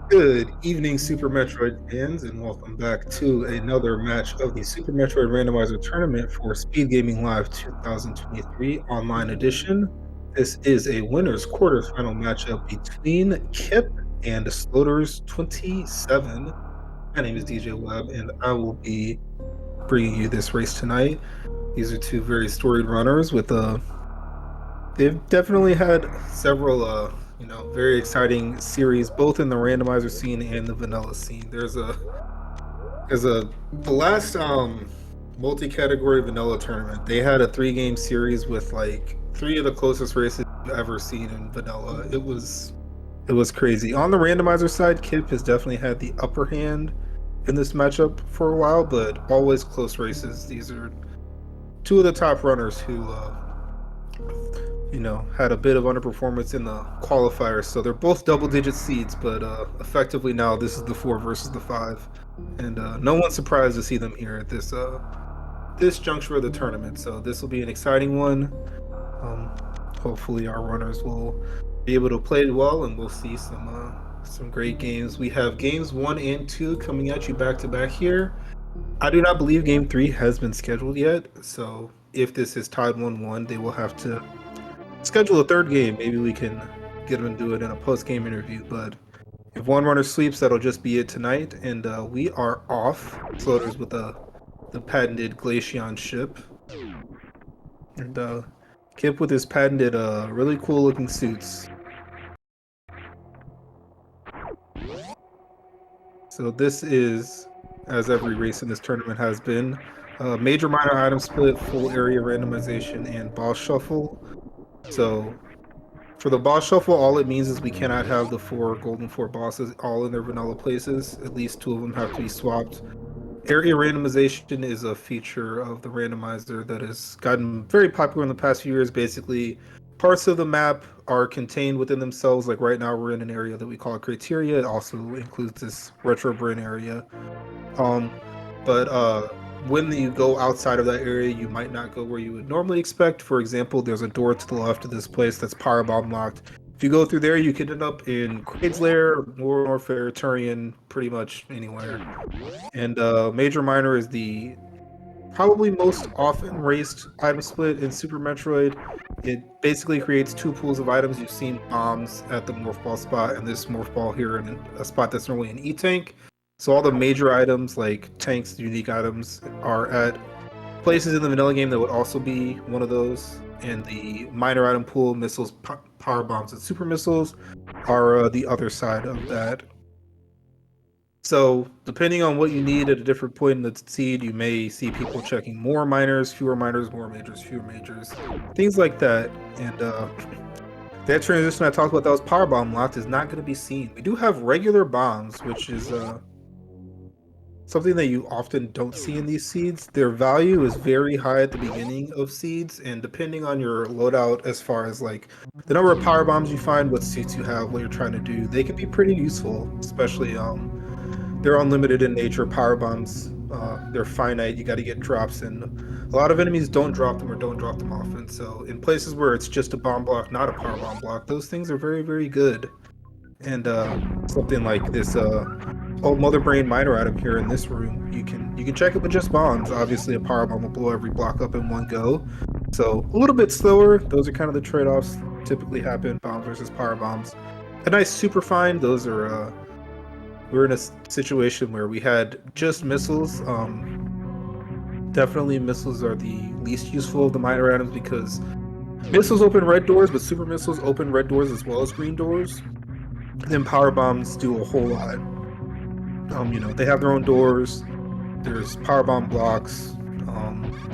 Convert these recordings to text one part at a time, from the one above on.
Good evening, Super Metroid fans, and welcome back to another match of the Super Metroid Randomizer Tournament for Speedgaming Live 2023 Online Edition. This is a winners quarterfinal matchup between Kipp and sloaters27. My name is DJ Webb, and I will be bringing you this race tonight. These are two very storied runners with they've definitely had several very exciting series both in the randomizer scene and the vanilla scene. The last multi-category vanilla tournament, they had a 3-game series with like 3 of the closest races you've ever seen in vanilla. It was crazy. On the randomizer side, Kipp has definitely had the upper hand in this matchup for a while, but always close races. These are two of the top runners who had a bit of underperformance in the qualifiers. So they're both double-digit seeds, but effectively now this is the 4 versus the 5, and no one's surprised to see them here at this juncture of the tournament. So this will be an exciting one. Hopefully our runners will be able to play well, and we'll see some great games. We have games 1 and 2 coming at you back to back here. I do not believe game 3 has been scheduled yet, so if this is tied 1-1, they will have to schedule a third game. Maybe we can get them to do it in a post-game interview, but if one runner sleeps, that'll just be it tonight, and we are off. Floaters with the patented Glaceon ship, and Kipp with his patented really cool looking suits. So this is, as every race in this tournament has been, major minor item split, full area randomization, and boss shuffle. So for the boss shuffle, all it means is we cannot have the 4 golden 4 bosses all in their vanilla places. At least 2 of them have to be swapped. Area randomization is a feature of the randomizer that has gotten very popular in the past few years. Basically, parts of the map are contained within themselves. Like right now, we're in an area that we call Criteria. It also includes this Retro Brain area. But when you go outside of that area, you might not go where you would normally expect. For example, there's a door to the left of this place that's power bomb locked. If you go through there, you could end up in Kraid's Lair, Warfare, Turian, pretty much anywhere. And Major Minor is the probably most often raced item split in Super Metroid. It basically creates 2 pools of items. You've seen bombs at the Morph Ball spot, and this Morph Ball here in a spot that's normally an E-Tank. So all the major items, like tanks, unique items, are at places in the vanilla game that would also be one of those. And the minor item pool, missiles, power bombs, and super missiles are the other side of that. So depending on what you need at a different point in the seed, you may see people checking more minors, fewer minors, more majors, fewer majors, things like that. And that transition I talked about that was power bomb locked is not going to be seen. We do have regular bombs, which is something that you often don't see in these seeds. Their value is very high at the beginning of seeds, and depending on your loadout, as far as like the number of power bombs you find, what suits you have, what you're trying to do, they can be pretty useful. Especially they're unlimited in nature. Power bombs, they're finite. You got to get drops, and a lot of enemies don't drop them or don't drop them often. So in places where it's just a bomb block, not a power bomb block, those things are very, very good. And something like this old Mother Brain minor item here in this room, you can check it with just bombs. Obviously a power bomb will blow every block up in one go, so a little bit slower. Those are kind of the trade-offs typically happen, bombs versus power bombs. A nice super fine, those are we're in a situation where we had just missiles. Definitely missiles are the least useful of the minor items because missiles open red doors, but super missiles open red doors as well as green doors. And then power bombs do a whole lot. They have their own doors. There's power bomb blocks.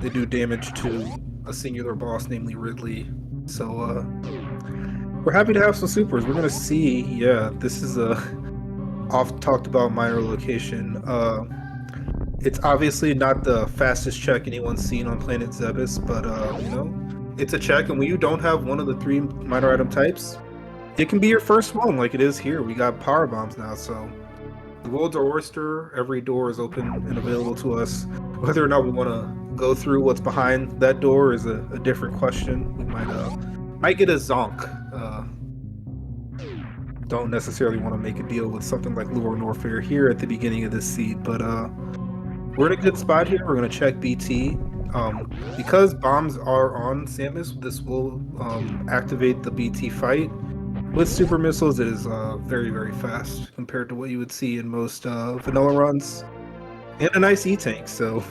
They do damage to a singular boss, namely Ridley. So we're happy to have some supers. We're gonna see. Yeah, this is a oft talked about minor location. It's obviously not the fastest check anyone's seen on Planet Zebes, but it's a check. And when you don't have one of the 3 minor item types, it can be your first one, like it is here. We got power bombs now, so the world's our oyster. Every door is open and available to us. Whether or not we want to go through what's behind that door is a different question. We might get a zonk. don't necessarily want to make a deal with something like Lure Warfare here at the beginning of this seed, but we're in a good spot here. We're going to check BT. Because bombs are on Samus, this will activate the BT fight. With super missiles, it is very, very fast compared to what you would see in most vanilla runs. And a nice E-Tank, so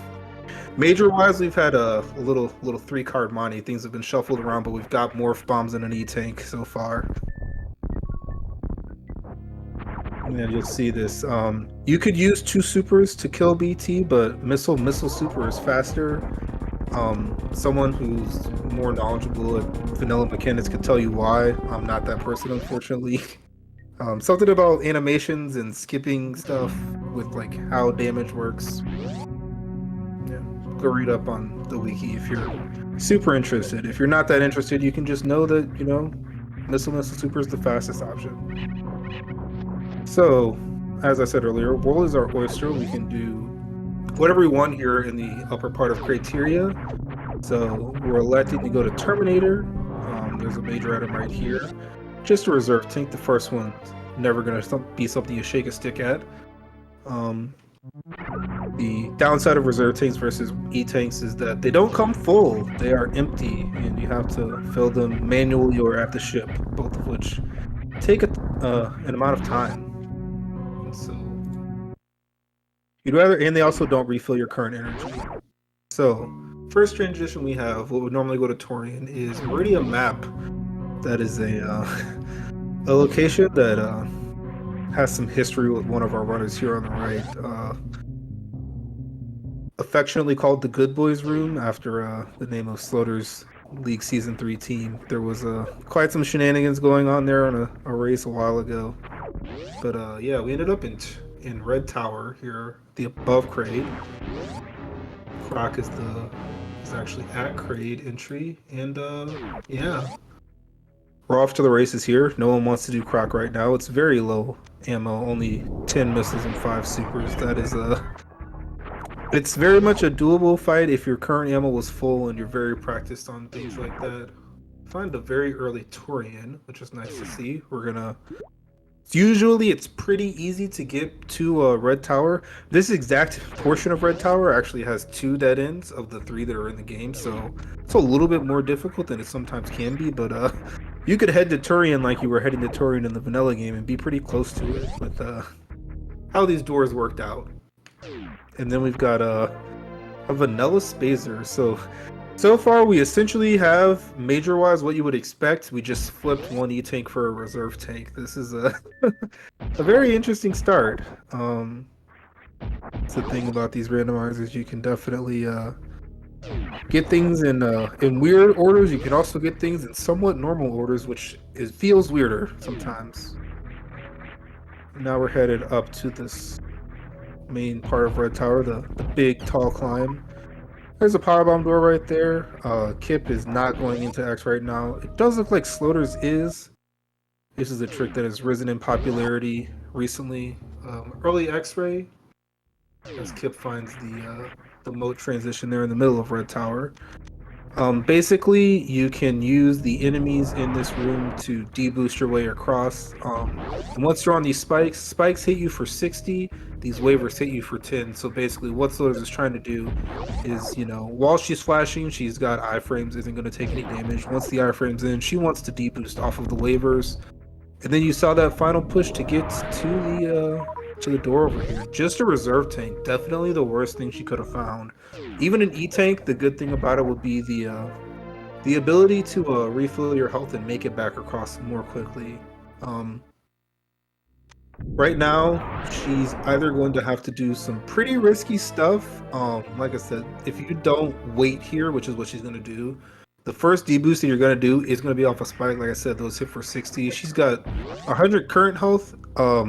major-wise, we've had a little 3-card money. Things have been shuffled around, but we've got morph bombs and an E-Tank so far. And you'll see this. You could use 2 supers to kill BT, but missile super is faster. Someone who's more knowledgeable at vanilla mechanics could tell you why. I'm not that person, unfortunately. Something about animations and skipping stuff with like how damage works. Yeah, go read up on the wiki if you're super interested. If you're not that interested, you can just know that, you know, missile super is the fastest option. So, as I said earlier, Wool is our oyster. We can do whatever we want here in the upper part of criteria. So we're electing to go to Terminator. There's a major item right here. Just a reserve tank. The first one never going to be something you shake a stick at. The downside of reserve tanks versus E-tanks is that they don't come full. They are empty, and you have to fill them manually or at the ship, both of which take an amount of time. So you'd rather, and they also don't refill your current energy. So first transition we have, what would normally go to Torian, is Meridia map. That is a location that has some history with one of our runners here on the right. Affectionately called the Good Boys Room after the name of Sloaters League Season 3 team. There was quite some shenanigans going on there on a race a while ago. But yeah, we ended up in Red Tower here, the above Crade. Croc is actually at Crade entry, and yeah. We're off to the races here. No one wants to do Croc right now. It's very low ammo, only 10 missiles and 5 supers. That is it's very much a doable fight if your current ammo was full and you're very practiced on things like that. Find a very early Torian, which is nice to see. We're gonna... Usually it's pretty easy to get to Red Tower. This exact portion of Red Tower actually has 2 dead ends of the 3 that are in the game, so it's a little bit more difficult than it sometimes can be, but you could head to Turian like you were heading to Turian in the vanilla game and be pretty close to it with how these doors worked out. And then we've got a vanilla spacer. So far we essentially have major-wise what you would expect. We just flipped one E-tank for a reserve tank. This is a very interesting start. It's the thing about these randomizers, you can definitely get things in weird orders. You can also get things in somewhat normal orders, which feels weirder sometimes. Now we're headed up to this main part of Red Tower, the big tall climb. There's a powerbomb door right there. Kipp is not going into X right now. It does look like Sloaters is. This is a trick that has risen in popularity recently. Early X-ray, as Kipp finds the moat transition there in the middle of Red Tower. Basically, you can use the enemies in this room to deboost your way across. And once you're on these spikes hit you for 60, these waivers hit you for 10. So basically what Sloaters is trying to do is, you know, while she's flashing, she's got iframes, isn't going to take any damage. Once the iframe's in, she wants to deboost off of the waivers. And then you saw that final push to get to the door over here. Just a reserve tank. Definitely the worst thing she could have found. Even an E-tank, the good thing about it would be the ability to refill your health and make it back across more quickly. Right now, she's either going to have to do some pretty risky stuff. Like I said, if you don't wait here, which is what she's going to do, the first deboost that you're going to do is going to be off a spike. Like I said, those hit for 60. She's got 100 current health.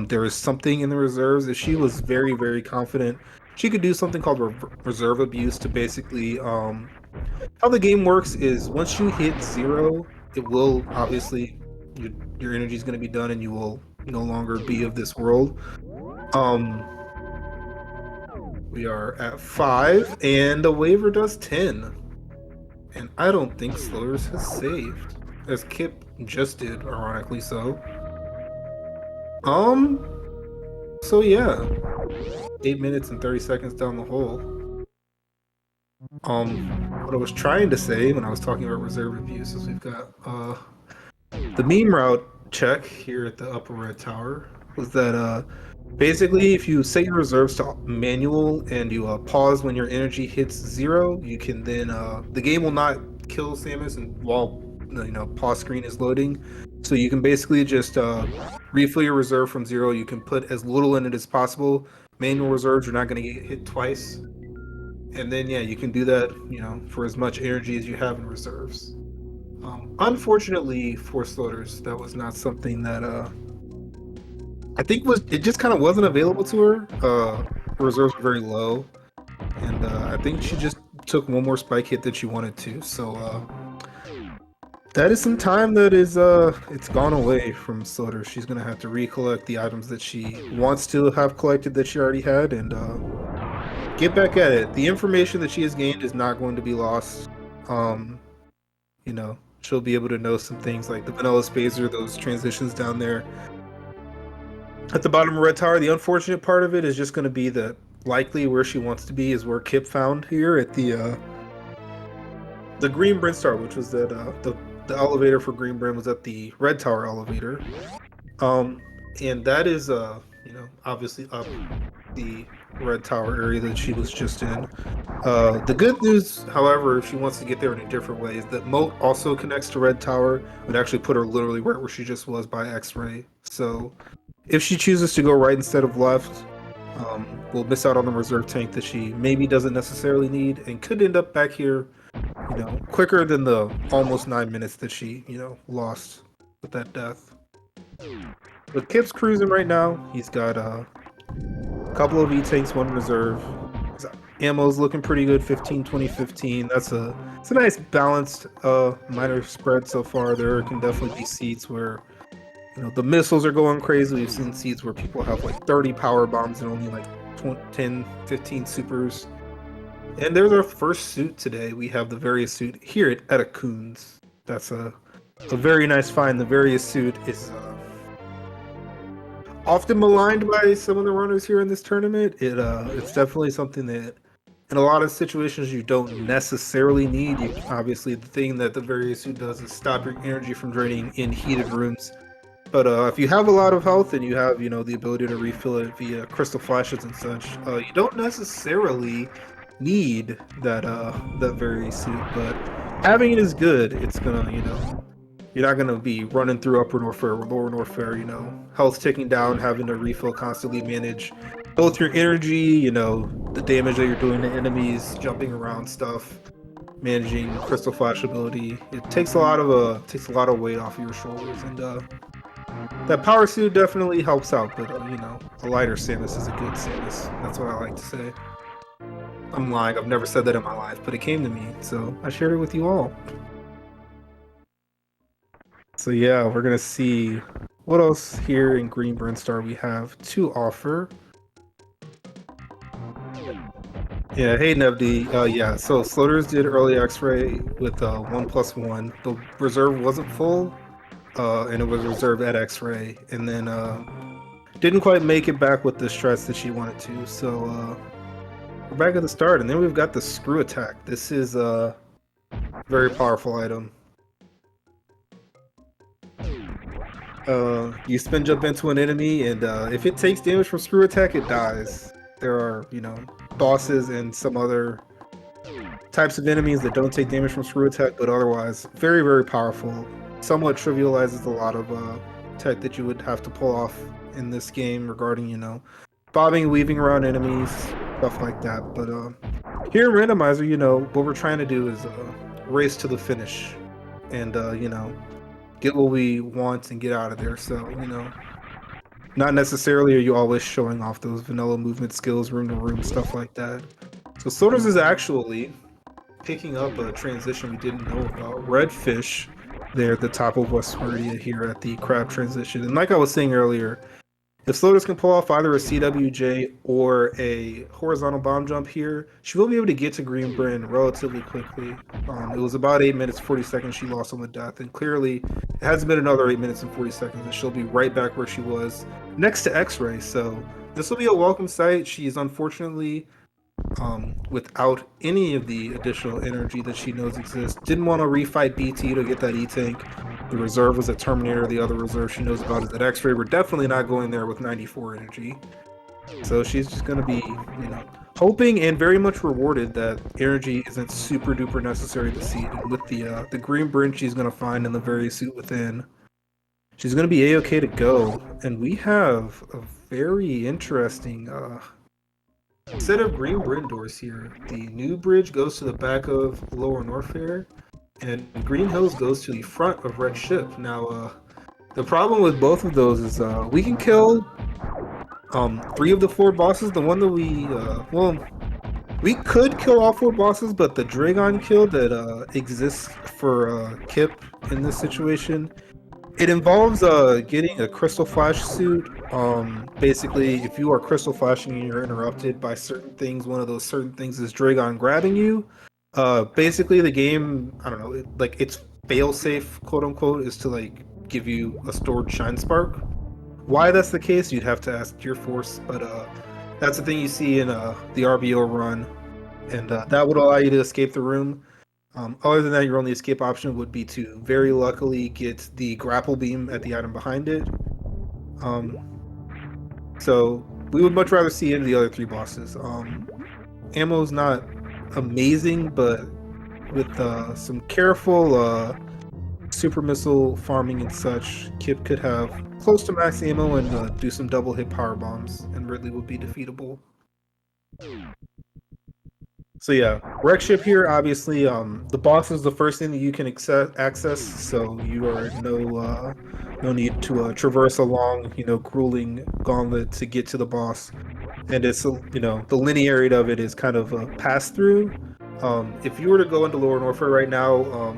There is something in the reserves. If she was very, very confident, she could do something called reserve abuse to basically... how the game works is once you hit 0, it will obviously... Your energy is going to be done and you will no longer be of this world. We are at 5 and the waiver does 10. And I don't think Sloaters has saved, as Kipp just did, ironically so. So yeah, 8 minutes and 30 seconds down the hole. What I was trying to say when I was talking about reserve reviews is we've got the meme route check here at the upper red tower was that basically if you set your reserves to manual and you pause when your energy hits 0, you can then the game will not kill Samus and while pause screen is loading. So you can basically just refill your reserve from 0. You can put as little in it as possible. Manual reserves are not going to get hit twice. And then yeah, you can do that, for as much energy as you have in reserves. Unfortunately for Sloaters, that was not something that I think it just kind of wasn't available to her. Her reserves were very low, and I think she just took one more spike hit that she wanted to. So that is some time that is it's gone away from Sloaters. She's gonna have to recollect the items that she wants to have collected that she already had, and get back at it. The information that she has gained is not going to be lost. She'll be able to know some things like the vanilla spacer, those transitions down there at the bottom of Red Tower. The unfortunate part of it is just going to be that likely where she wants to be is where Kipp found here at the Green Brinstar, which was that the elevator for Green Brin was at the Red Tower elevator. And that is obviously up the Red Tower area that she was just in. The good news, however, if she wants to get there in a different way, is that Moat also connects to Red Tower. It would actually put her literally right where she just was by X-Ray. So if she chooses to go right instead of left, we'll miss out on the reserve tank that she maybe doesn't necessarily need and could end up back here, quicker than the almost 9 minutes that she, lost with that death. But Kipp's cruising right now. He's got a couple of E-tanks, one reserve. His ammo's looking pretty good, 15, 20, 15. It's a nice balanced minor spread so far. There can definitely be seats where the missiles are going crazy. We've seen seats where people have like 30 power bombs and only like 10, 15 supers. And there's our first suit today. We have the Various suit here at Etta-Kun's. That's a very nice find. The Various suit is often maligned by some of the runners here in this tournament. It's definitely something that in a lot of situations you don't necessarily need. Obviously, the thing that the Various suit does is stop your energy from draining in heated rooms. But if you have a lot of health and you have, the ability to refill it via crystal flashes and such, you don't necessarily need that Various suit. But having it is good. It's gonna, you're not gonna be running through Upper Norfair or Lower Norfair, health ticking down, having to refill constantly, manage both your energy, the damage that you're doing to enemies, jumping around stuff, managing crystal flash ability. It takes a lot of weight off of your shoulders, and that power suit definitely helps out. But a lighter Samus is a good Samus. That's what I like to say. I'm lying. I've never said that in my life, but it came to me, so I shared it with you all. So yeah, we're gonna see what else here in Green Brinstar we have to offer. Yeah, hey Nebdi. Yeah, so Sloaters did early X-Ray with 1+1. The reserve wasn't full, and it was reserved at X-Ray, and then didn't quite make it back with the stress that she wanted to. So we're back at the start, and then we've got the screw attack. This is a very powerful item. You spin jump into an enemy, and if it takes damage from screw attack, it dies. There are, bosses and some other types of enemies that don't take damage from screw attack, but otherwise very, very powerful. Somewhat trivializes a lot of tech that you would have to pull off in this game regarding, bobbing, weaving around enemies, stuff like that. But here in Randomizer, what we're trying to do is race to the finish and, get what we want and get out of there. So, not necessarily are you always showing off those vanilla movement skills, room to room, stuff like that. So Sloaters is actually picking up a transition we didn't know about. Redfish there at the top of West Meridia here at the crab transition. And like I was saying earlier, If Sloaters can pull off either a CWJ or a horizontal bomb jump here, she will be able to get to Green Bryn relatively quickly. It was about 8 minutes 40 seconds she lost on the death, and clearly it hasn't been another 8 minutes and 40 seconds, and she'll be right back where she was next to X-Ray. So this will be a welcome sight. She's unfortunately without any of the additional energy that she knows exists. Didn't want to refight BT to get that E-Tank. The reserve was a Terminator. The other reserve she knows about is that X-Ray. We're definitely not going there with 94 energy. So she's just going to be, hoping and very much rewarded that energy isn't super duper necessary to seed. And with the green Bryn she's going to find in the very suit within, she's going to be A-okay to go. And we have a very interesting set of green Bryn doors here. The new bridge goes to the back of Lower Norfair, and Green Hills goes to the front of Red Ship. Now, the problem with both of those is we can kill 3 of the 4 bosses. The one that we could kill all 4 bosses, but the Dragon kill that exists for Kipp in this situation, it involves getting a Crystal Flash suit. Basically, if you are Crystal Flashing and you're interrupted by certain things, one of those certain things is Dragon grabbing you. Basically, the game, I don't know, its fail-safe, quote-unquote, is to, give you a stored Shine Spark. Why that's the case, you'd have to ask Gear Force, but that's the thing you see in the RBO run, and that would allow you to escape the room. Other than that, your only escape option would be to very luckily get the grapple beam at the item behind it. So we would much rather see into the other 3 bosses. Ammo's not amazing, but with some careful super missile farming and such, Kipp could have close to max ammo and do some double hit power bombs, and Ridley would be defeatable. So yeah, Wreck Ship here, obviously, the boss is the first thing that you can access, so you are no need to traverse a long, grueling gauntlet to get to the boss. And it's, the linearity of it is kind of a pass-through. If you were to go into Lower Norfair right now,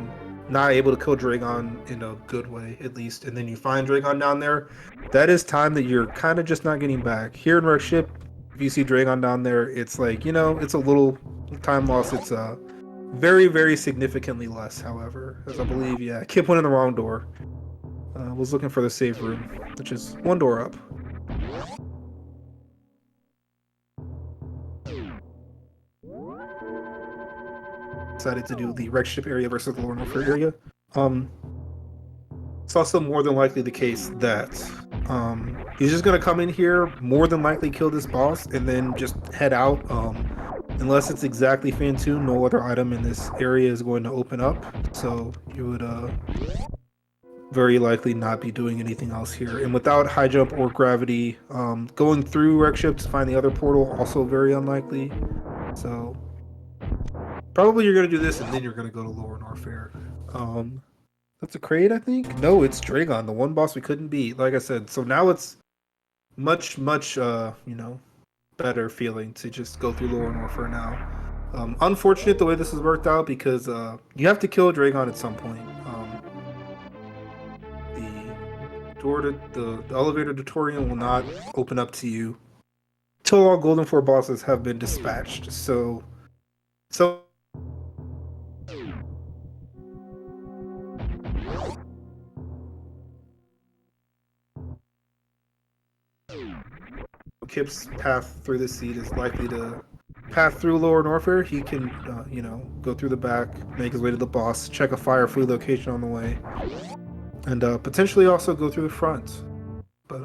not able to kill Dragon in a good way, at least, and then you find Dragon down there, that is time that you're kind of just not getting back. Here in Wreck Ship, if you see Dragon down there, it's it's a little time loss. It's very, very significantly less, however, as I believe, Kipp went in the wrong door. Was looking for the save room, which is 1 door up. Decided to do the Wreck Ship area versus the Lower Norfair area. It's also more than likely the case that he's just going to come in here, more than likely kill this boss, and then just head out. Unless it's exactly Fantoon, no other item in this area is going to open up, so you would very likely not be doing anything else here. And without high jump or gravity, going through Wreck Ship to find the other portal, also very unlikely. So probably you're going to do this, and then you're going to go to Lower Norfair. That's a Kraid, I think? No, it's Dragon, the one boss we couldn't beat. Like I said, so now it's much, better feeling to just go through Lower Norfair now. Unfortunate the way this has worked out, because you have to kill Dragon at some point. The elevator tutorial will not open up to you till all Golden 4 bosses have been dispatched. So Kipp's path through the seed is likely to path through Lower Norfair. He can, go through the back, make his way to the boss, check a fire free location on the way, and potentially also go through the front. But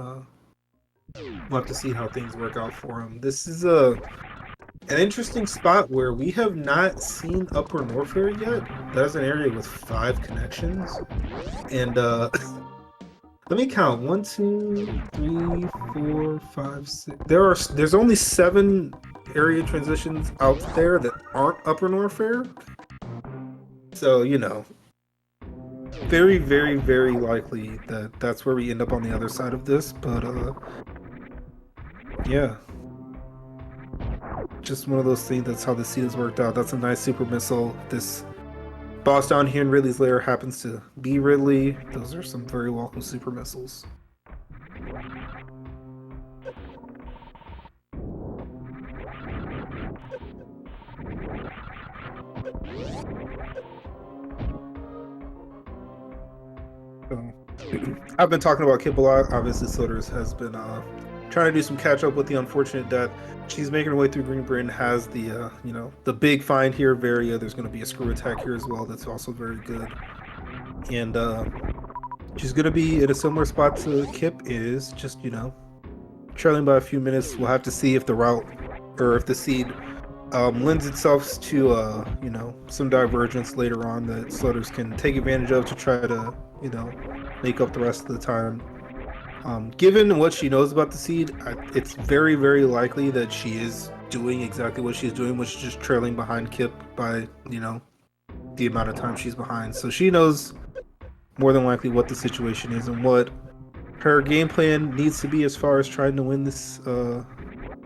we'll have to see how things work out for him. This is an interesting spot where we have not seen Upper Norfair yet. That is an area with 5 connections, and let me count. 1, 2, 3, 4, 5, 6. There's only 7 area transitions out there that aren't Upper Norfair. So, very, very, very likely that that's where we end up on the other side of this. But yeah, just one of those things. That's how the seed has worked out. That's a nice super missile. This boss down here in Ridley's lair happens to be Ridley. Those are some very welcome super missiles. I've been talking about Kipp a lot. Obviously, Sloaters has been trying to do some catch up with the unfortunate death. She's making her way through Green Bryn, has the the big find here, Varia. There's going to be a screw attack here as well. That's also very good. And she's going to be in a similar spot to Kipp is, just, trailing by a few minutes. We'll have to see if the route or if the seed lends itself to some divergence later on that Sloaters can take advantage of to try to make up the rest of the time. Given what she knows about the seed, it's very, very likely that she is doing exactly what she's doing, which is just trailing behind Kipp by the amount of time she's behind. So she knows more than likely what the situation is and what her game plan needs to be as far as trying to win this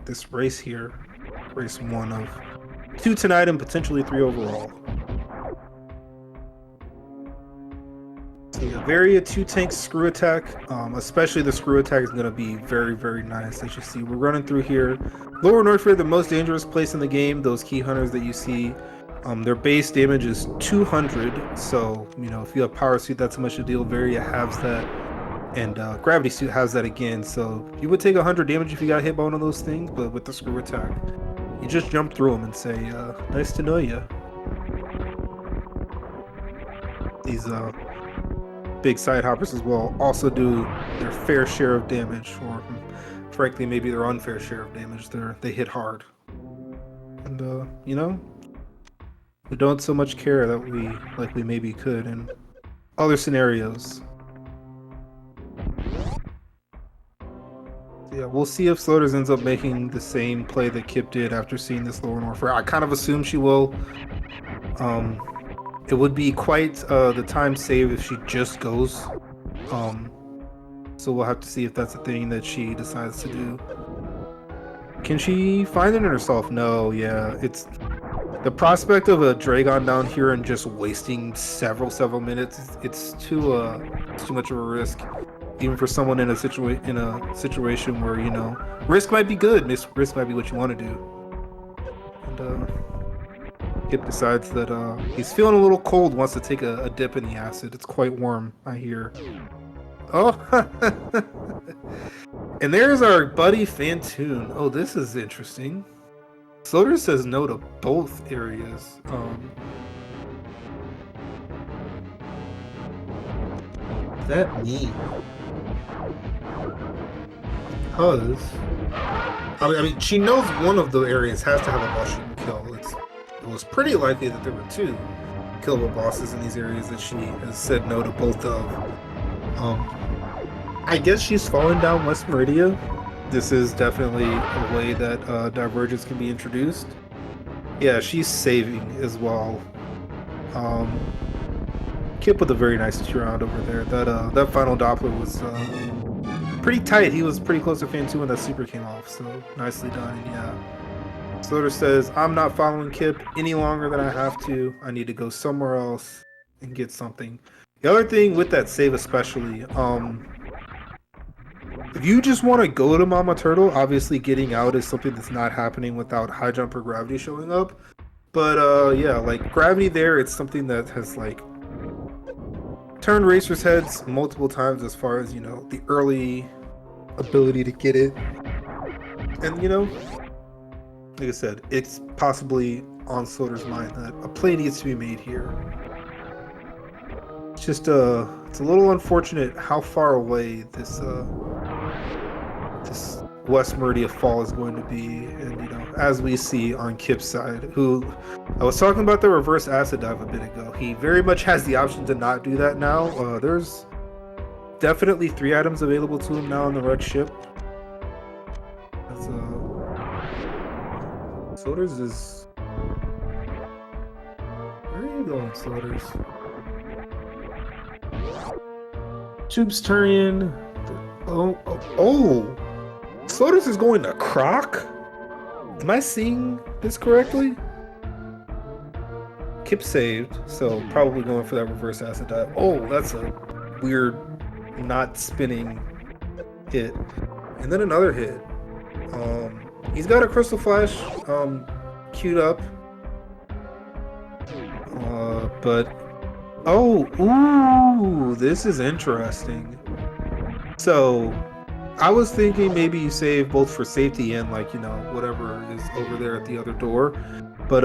this race here. Race 1 of 2 tonight and potentially 3 overall. So yeah, Varia 2-tank screw attack, especially the screw attack is going to be very, very nice. As you see, we're running through here. Lower North Fair, the most dangerous place in the game. Those key hunters that you see, their base damage is 200. So, if you have Power Suit, that's much a deal. Varia has that. And Gravity Suit has that again. So you would take 100 damage if you got hit by one of those things. But with the screw attack, you just jump through them and say, nice to know you. These big side hoppers as well also do their fair share of damage, or frankly maybe their unfair share of damage. They hit hard, and we don't so much care that we maybe could in other scenarios. Yeah, we'll see if Sloaters ends up making the same play that Kipp did after seeing this lower North Fair. I kind of assume she will. It would be quite the time save if she just goes. So we'll have to see if that's a thing that she decides to do. Can she find it in herself? No, yeah. It's the prospect of a Dragon down here and just wasting several minutes. It's too much of a risk, even for someone in a situation where risk might be good. Risk might be what you want to do. And Kipp decides that he's feeling a little cold, wants to take a dip in the acid. It's quite warm, I hear. Oh, and there's our buddy Fantoon. Oh, this is interesting. Sloaters says no to both areas. That mean? Because I mean, she knows one of the areas has to have a mushroom kill. It was pretty likely that there were 2 killable bosses in these areas that she has said no to both of. I guess she's falling down West Meridia. This is definitely a way that Divergence can be introduced. Yeah, she's saving as well. Kipp with a very nice 2-round over there. That final Doppler was pretty tight. He was pretty close to Fan 2 when that super came off, so nicely done. Yeah. Sloater says, I'm not following Kipp any longer than I have to. I need to go somewhere else and get something. The other thing with that save especially, if you just want to go to Mama Turtle, obviously getting out is something that's not happening without High Jump or Gravity showing up. But yeah, like Gravity there, it's something that has like turned racers' heads multiple times as far as, the early ability to get it. And, like I said, it's possibly on Sloater's mind that a play needs to be made here. It's just it's a little unfortunate how far away this this West Meridia fall is going to be, and as we see on Kipp's side, who I was talking about the reverse acid dive a bit ago, he very much has the option to not do that now. There's definitely 3 items available to him now on the red ship. That's Sloaters is... Where are you going, Sloaters? Tubes turn. Oh! Sloaters is going to Croc? Am I seeing this correctly? Kipp saved, so probably going for that reverse acid dive. Oh, that's a weird, not spinning hit. And then another hit. He's got a Crystal Flash queued up. But... Oh, ooh, this is interesting. So I was thinking maybe you save both for safety and like, you know, whatever is over there at the other door. But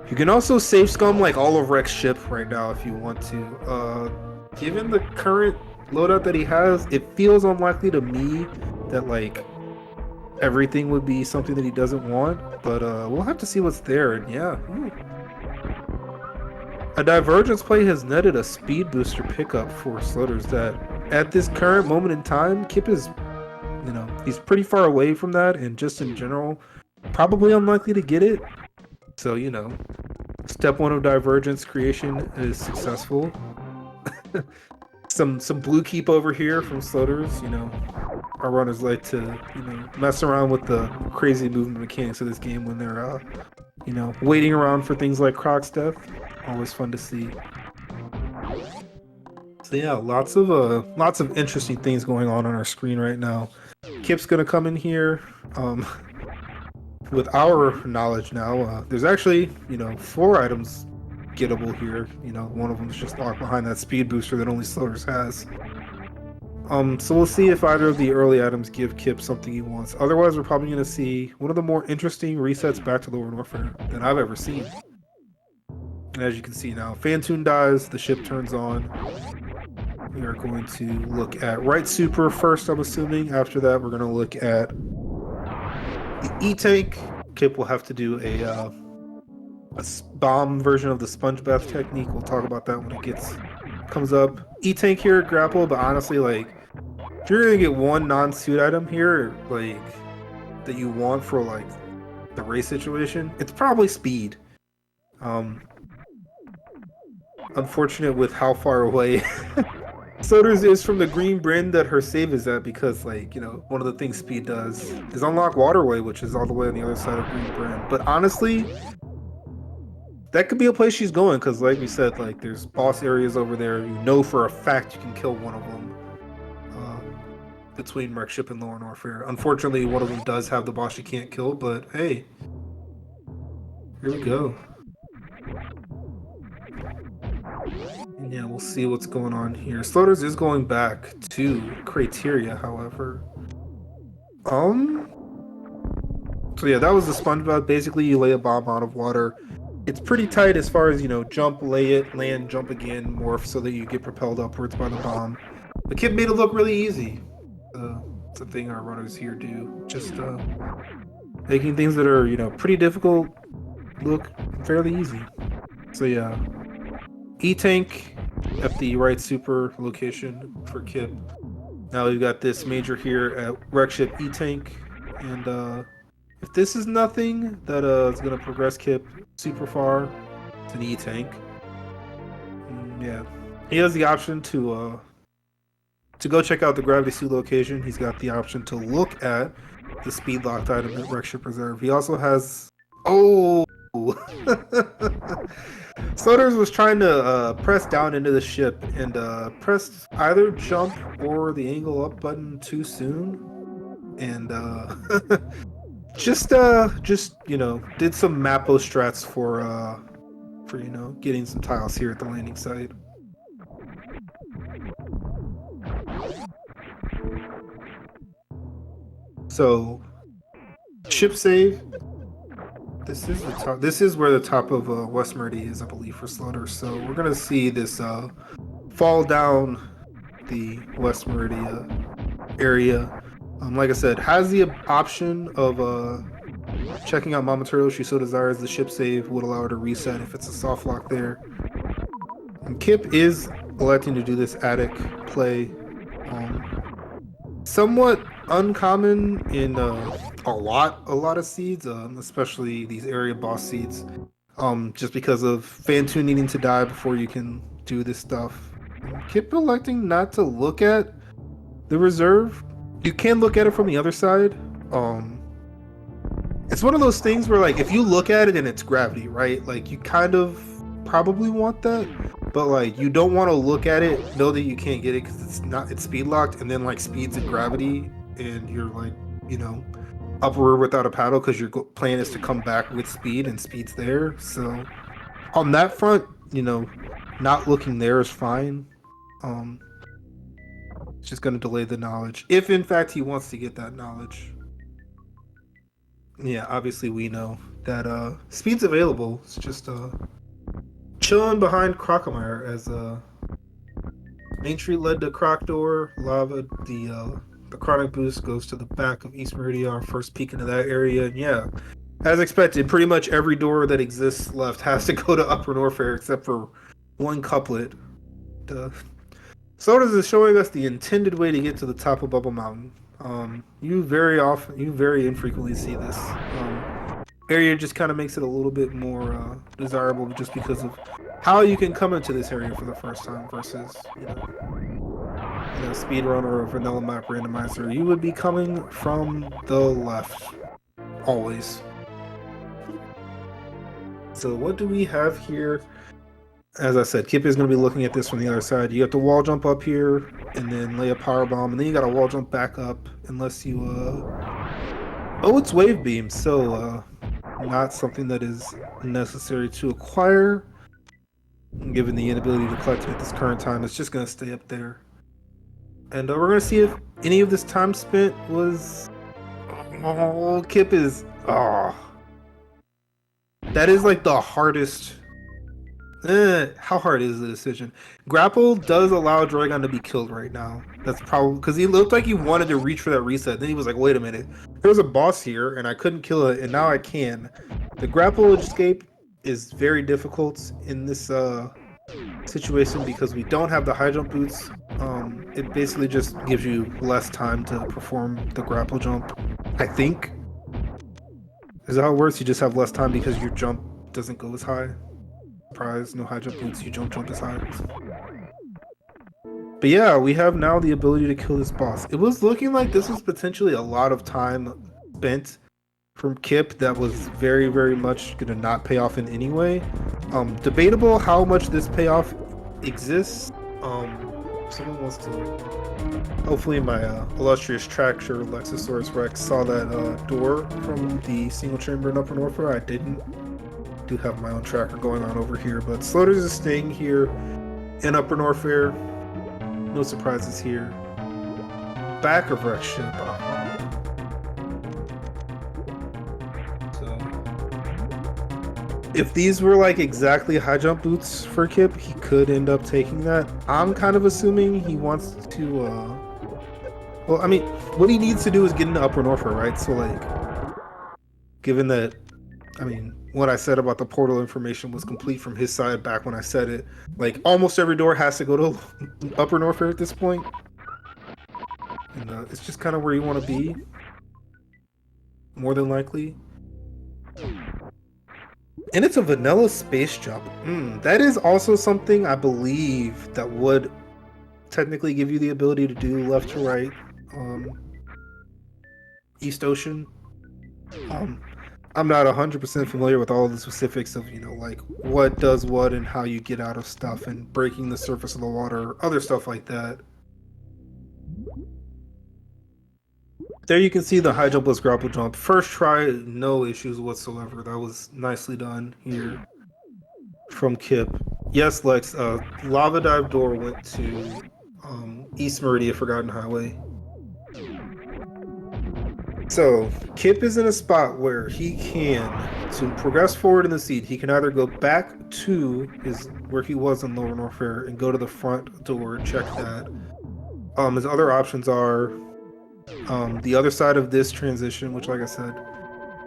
you can also save scum like all of Rex's ship right now if you want to. Given the current loadout that he has, it feels unlikely to me that like everything would be something that he doesn't want. But we'll have to see what's there. And yeah. A Divergence play has netted a speed booster pickup for Sloaters that at this current moment in time, Kipp is, you know, he's pretty far away from that, and just in general, probably unlikely to get it. So, you know, step one of Divergence creation is successful. some blue keep over here from Sloaters, you know. Our runners like to, you know, mess around with the crazy movement mechanics of this game when they're, you know, waiting around for things like Croc's death. Always fun to see. So yeah, lots of interesting things going on our screen right now. Kipp's gonna come in here. With our knowledge now, there's actually, you know, 4 items gettable here. You know, one of them is just locked behind that speed booster that only Sloaters has. So we'll see if either of the early items give Kipp something he wants. Otherwise, we're probably gonna see one of the more interesting resets back to Lower Warfare than I've ever seen. And as you can see now, Phantoon dies, the ship turns on. We are going to look at right super first, I'm assuming. After that, we're going to look at the E-Tank. Kipp will have to do a bomb version of the sponge bath technique. We'll talk about that when it comes up. E-Tank here, grapple, but honestly, like, if you're going to get one non-suit item here, like, that you want for, like, the race situation, it's probably speed. Unfortunate with how far away Sloaters is from the green Brin that her save is at, because, like, you know, one of the things speed does is unlock Waterway, which is all the way on the other side of green Brin. But honestly, that could be a place she's going, because like we said, like, there's boss areas over there. You know for a fact you can kill one of them between Wreck Ship and Lower Warfare. Unfortunately, one of them does have the boss you can't kill, but hey, here we go. Yeah, we'll see what's going on here. Sloaters is going back to Criteria, however. So yeah, that was the sponge bath. Basically, you lay a bomb out of water. It's pretty tight as far as, you know, jump, lay it, land, jump again, morph so that you get propelled upwards by the bomb. The Kipp made it look really easy. It's a thing our runners here do. Just making things that are, you know, pretty difficult look fairly easy. So yeah. E-Tank at the right super location for Kipp. Now we've got this major here at Wreck Ship E-Tank, and if this is nothing that is going to progress Kipp super far, it's an E-Tank. Yeah, he has the option to go check out the gravity suit location. He's got the option to look at the speed locked item at Wreck Ship Reserve. He also has Sloaters was trying to press down into the ship and pressed either jump or the angle up button too soon, and just you know, did some Mappo strats for you know, getting some tiles here at the landing site. So ship save. This is the top. This is where the top of West Meridia is, I believe, for Sloaters. So we're gonna see this fall down the West Meridia area. Like I said, has the option of checking out mod materials she so desires. The ship save would allow her to reset if it's a soft lock there. And Kipp is electing to do this attic play. Somewhat uncommon in a lot of seeds, especially these area boss seeds, just because of Phantoon needing to die before you can do this stuff. Kipp electing not to look at the reserve. You can look at it from the other side. It's one of those things where, like, if you look at it and it's gravity, right? Like, you kind of probably want that, but like, you don't want to look at it, know that you can't get it because it's speed locked, and then like speeds and gravity, and you're like, you know, upward without a paddle because your plan is to come back with speed, and speed's there. So on that front, you know, not looking there is fine. It's just going to delay the knowledge, if in fact he wants to get that knowledge. Yeah, obviously we know that speed's available. It's just chilling behind Crocomire as Main Street led to Croc Door, Lava, the chronic boost goes to the back of East Meridia, our first peek into that area, and yeah. As expected, pretty much every door that exists left has to go to Upper Norfair except for one couplet. Sodas is showing us the intended way to get to the top of Bubble Mountain. You very infrequently see this. Area just kind of makes it a little bit more desirable just because of how you can come into this area for the first time versus, speedrunner or vanilla map randomizer. You would be coming from the left, always. So what do we have here? As I said, Kipp is going to be looking at this from the other side. You have to wall jump up here, and then lay a power bomb, and then you got to wall jump back up, unless you, Oh, it's wave beam, so, not something that is necessary to acquire. Given the inability to collect it at this current time, it's just going to stay up there. And we're going to see if any of this time spent was... Oh, Kipp is... Oh. That is like the hardest... how hard is the decision? Grapple does allow Dragon to be killed right now. That's probably... Because he looked like he wanted to reach for that reset. Then he was like, wait a minute. There's a boss here, and I couldn't kill it, and now I can. The grapple escape is very difficult in this situation because we don't have the high jump boots. It basically just gives you less time to perform the grapple jump, I think. Is that how it works? You just have less time because your jump doesn't go as high. Surprise, no high jump boots, you jump as high. But yeah, we have now the ability to kill this boss. It was looking like this was potentially a lot of time spent from Kipp that was very, very much going to not pay off in any way. Debatable how much this payoff exists. Someone wants to... Hopefully my illustrious tracker, Lexosaurus Rex, saw that door from the single chamber in Upper Norfair. I didn't. Do have my own tracker going on over here, but Sloaters is staying here in Upper Norfair. No surprises here. Back of Rex ship. If these were like exactly high jump boots for Kipp, he could end up taking that. I'm kind of assuming he wants to, well, I mean, what he needs to do is get into Upper Norfair, right? So like, given that, I mean, what I said about the portal information was complete from his side back when I said it, like almost every door has to go to Upper Norfair at this point. And it's just kind of where you want to be, more than likely. And it's a vanilla space jump. That is also something I believe that would technically give you the ability to do left to right, East Ocean. I'm not 100% familiar with all the specifics of, like what does what and how you get out of stuff and breaking the surface of the water, other stuff like that. There you can see the high jump plus grapple jump. First try, no issues whatsoever. That was nicely done here from Kipp. Yes, Lex, Lava Dive door went to East Meridia Forgotten Highway. So, Kipp is in a spot where he can, to progress forward in the seed, he can either go back to where he was in Lower Norfair and go to the front door, check that. His other options are the other side of this transition, which, like I said,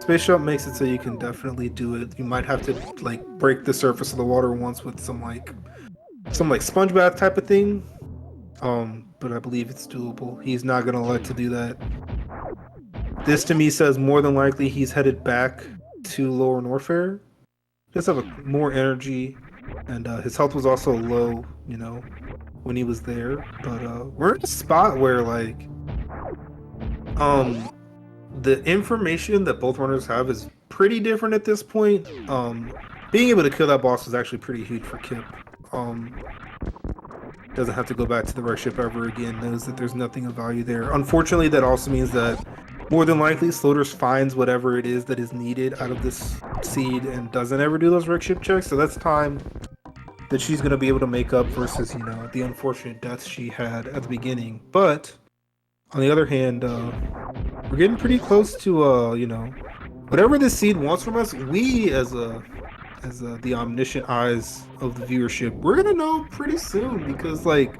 Space Jump makes it so you can definitely do it. You might have to like break the surface of the water once with some sponge bath type of thing. But I believe it's doable. He's not gonna elect to do that. This to me says more than likely he's headed back to Lower Norfair. Just have more energy, and his health was also low, when he was there. But we're in a spot where like the information that both runners have is pretty different at this point. Being able to kill that boss was actually pretty huge for Kipp. Doesn't have to go back to the wreck ship ever again, knows that there's nothing of value there. Unfortunately, that also means that more than likely Sloaters finds whatever it is that is needed out of this seed and doesn't ever do those wreck ship checks, so that's time that she's going to be able to make up versus, you know, the unfortunate deaths she had at the beginning. But on the other hand, we're getting pretty close to, you know, whatever this seed wants from us, we as the omniscient eyes of the viewership, we're going to know pretty soon, because like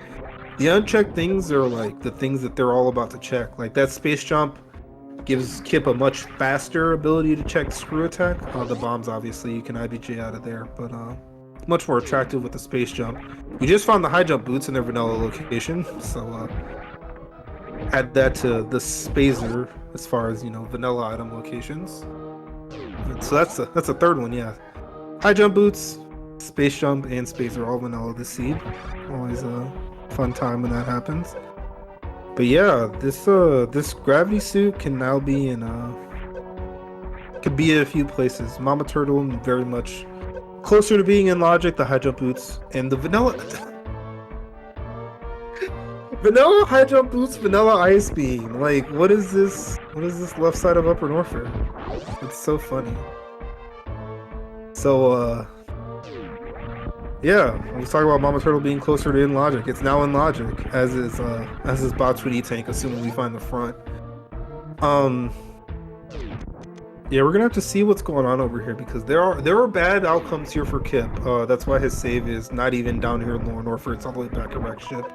the unchecked things are like the things that they're all about to check. Like that space jump gives Kipp a much faster ability to check screw attack. The bombs, obviously, you can IBJ out of there, but much more attractive with the space jump. We just found the high jump boots in their vanilla location, so add that to the Spazer as far as, you know, vanilla item locations. And so that's a third one, yeah. High jump boots, space jump, and Spazer all vanilla this seed. Always a fun time when that happens. But yeah, this gravity suit can now be in could be in a few places. Mama Turtle very much closer to being in logic. The high jump boots and the vanilla vanilla high jump boots, vanilla ice beam. Like, what is this? What is this left side of Upper Norfolk? It's so funny. So yeah, I was talking about Mama Turtle being closer to in logic. It's now in logic, as is Botsuni tank, assuming we find the front. Yeah, we're gonna have to see what's going on over here, because there are bad outcomes here for Kipp. That's why his save is not even down here in Lower Norfolk. It's all the way back at Wreck Ship.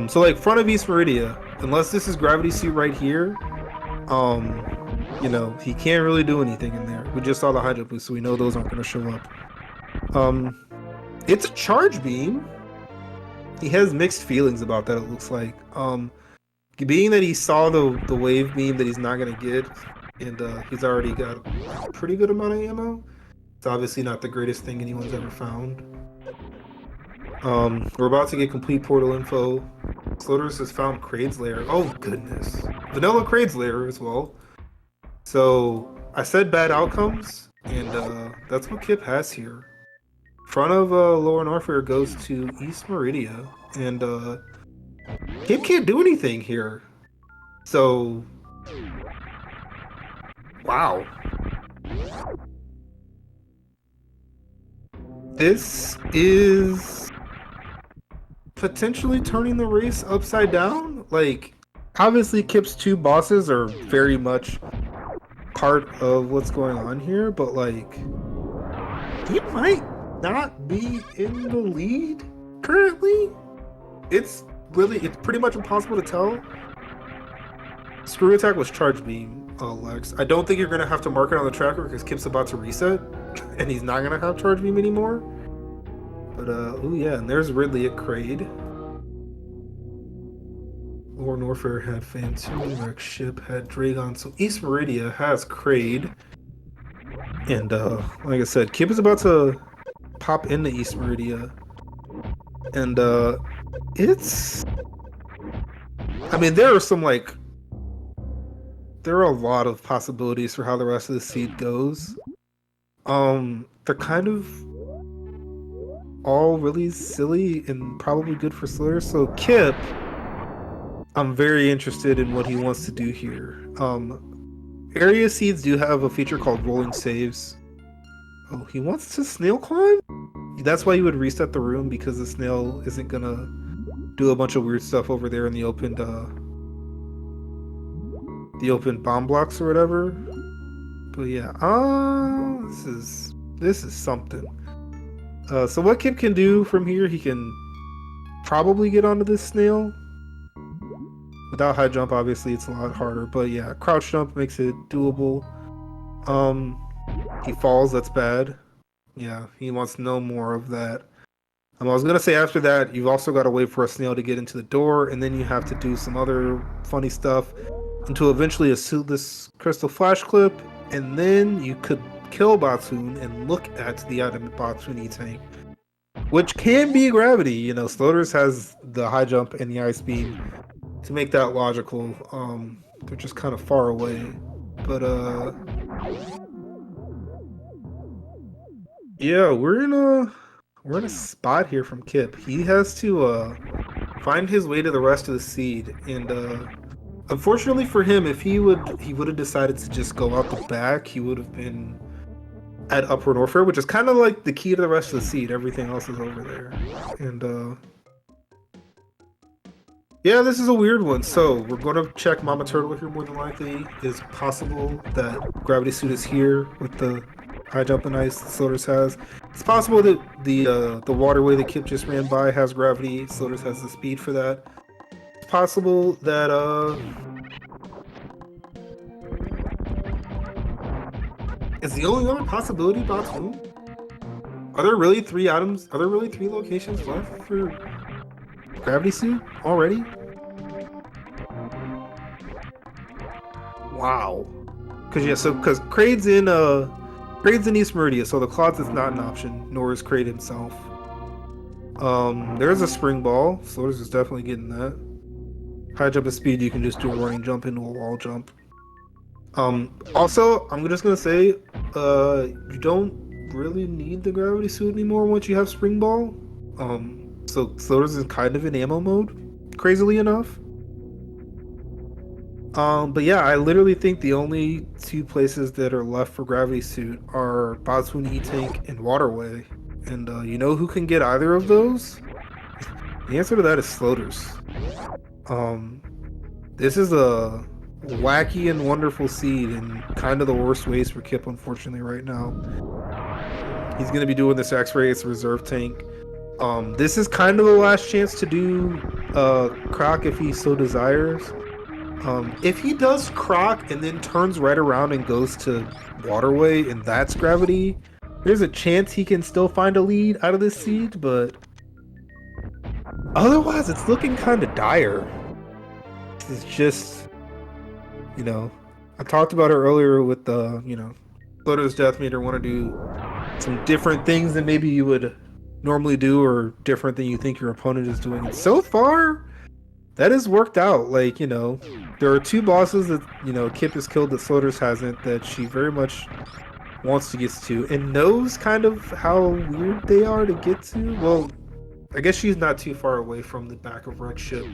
So like front of East Meridia, unless this is gravity suit right here, you know, he can't really do anything in there. We just saw the high jump boost, so we know those aren't gonna show up. It's a charge beam. He has mixed feelings about that, it looks like. Being that he saw the wave beam that he's not gonna get, and he's already got a pretty good amount of ammo. It's obviously not the greatest thing anyone's ever found. We're about to get complete portal info. Sloaters has found Kraid's lair. Oh goodness. Vanilla Kraid's lair as well. So I said bad outcomes, and that's what Kipp has here. Front of Lower Norfolk goes to East Meridia, and Kipp can't do anything here. So, wow. This is potentially turning the race upside down. Like, obviously Kipp's two bosses are very much part of what's going on here, but like, he might not be in the lead currently. It's pretty much impossible to tell. Screw attack was charge beam, Lex. I don't think you're gonna have to mark it on the tracker because Kipp's about to reset and he's not gonna have charge beam anymore. But oh yeah, and there's Ridley at Kraid. Lower Norfolk had Phantom, Wreck Ship had Dragon, so East Meridia has Kraid. And like I said, Kipp is about to pop into East Meridia, and it's, I mean, there are a lot of possibilities for how the rest of the seed goes. They're kind of all really silly and probably good for Slayer. So Kipp, I'm very interested in what he wants to do here. Area seeds do have a feature called rolling saves. Oh, he wants to snail climb? That's why you would reset the room, because the snail isn't gonna do a bunch of weird stuff over there in the open bomb blocks or whatever. But yeah, this is something. So what Kipp can do from here, he can probably get onto this snail. Without high jump, obviously it's a lot harder, but yeah, crouch jump makes it doable. He falls, that's bad. Yeah, he wants no more of that. I was gonna say after that, you've also got to wait for a snail to get into the door, and then you have to do some other funny stuff until eventually assume this crystal flash clip, and then you could kill Batsun and look at the item Batsuni tank, which can be gravity. You know, Sloaters has the high jump and the ice beam to make that logical. They're just kind of far away, but yeah, we're in a spot here from Kipp. He has to find his way to the rest of the seed, and unfortunately for him, if he would have decided to just go out the back, he would have been at Upper Norfair, which is kind of like the key to the rest of the seed. Everything else is over there. And yeah, this is a weird one. So we're going to check Mama Turtle here more than likely. It's possible that Gravity Suit is here with the high jump and ice that Sloaters has. It's possible that the waterway that Kipp just ran by has gravity. Sloaters has the speed for that. It's possible that is the only other possibility Batoon? Are there really 3 items? Are there really 3 locations left for Gravity Suit already? Wow. Because Kraid's in East Meridia, so the closet is not an option, nor is Kraid himself. There's a spring ball. Sloaters is definitely getting that. High jump and speed, you can just do a running jump into a wall jump. Also, I'm just gonna say, you don't really need the gravity suit anymore once you have spring ball. So Sloaters is kind of in ammo mode, crazily enough. But yeah, I literally think the only 2 places that are left for gravity suit are Batoon E-Tank and Waterway. And you know who can get either of those? The answer to that is Sloaters. This is a wacky and wonderful seed in kind of the worst ways for Kipp, unfortunately, right now. He's going to be doing this X-Ray. It's a reserve tank. This is kind of the last chance to do Croc if he so desires. If he does Croc and then turns right around and goes to Waterway and that's gravity, there's a chance he can still find a lead out of this seed, but otherwise it's looking kind of dire. It's just, you know, I talked about it earlier with the, Sloaters Death Meter want to do some different things than maybe you would normally do or different than you think your opponent is doing. And so far, that has worked out. Like, there are 2 bosses that, Kipp has killed that Sloaters hasn't, that she very much wants to get to and knows kind of how weird they are to get to. Well, I guess she's not too far away from the back of Red Ship.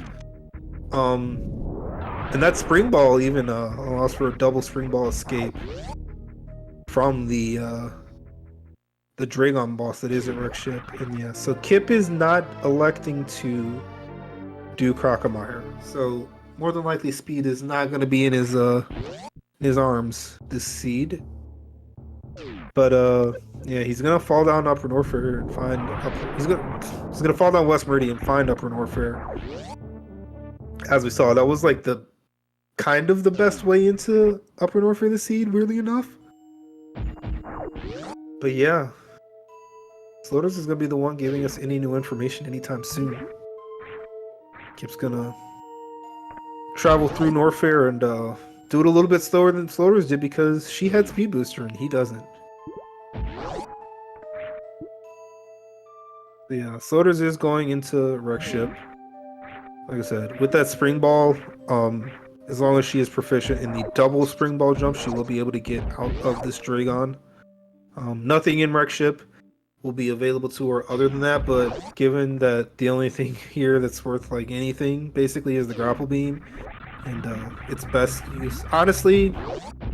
And that spring ball even allows for a double spring ball escape from the Dragon boss that is at Red Ship. And yeah, so Kipp is not electing to do Crocomire. So more than likely speed is not going to be in his arms this seed. But yeah, he's gonna fall down Upper Norfair and find he's gonna fall down West Meridia and find Upper Norfair. As we saw, that was like the kind of the best way into Upper Norfair the seed, weirdly enough. But yeah, Sloaters is gonna be the one giving us any new information anytime soon. Kipp's gonna travel through Norfair and do it a little bit slower than Sloaters did because she had speed booster and he doesn't. But yeah, Sloaters is going into Wreck Ship. Like I said, with that spring ball, as long as she is proficient in the double spring ball jump, she will be able to get out of this Dragon. Nothing in Wreck Ship will be available to her other than that, but given that the only thing here that's worth like anything basically is the grapple beam, and its best use. Honestly,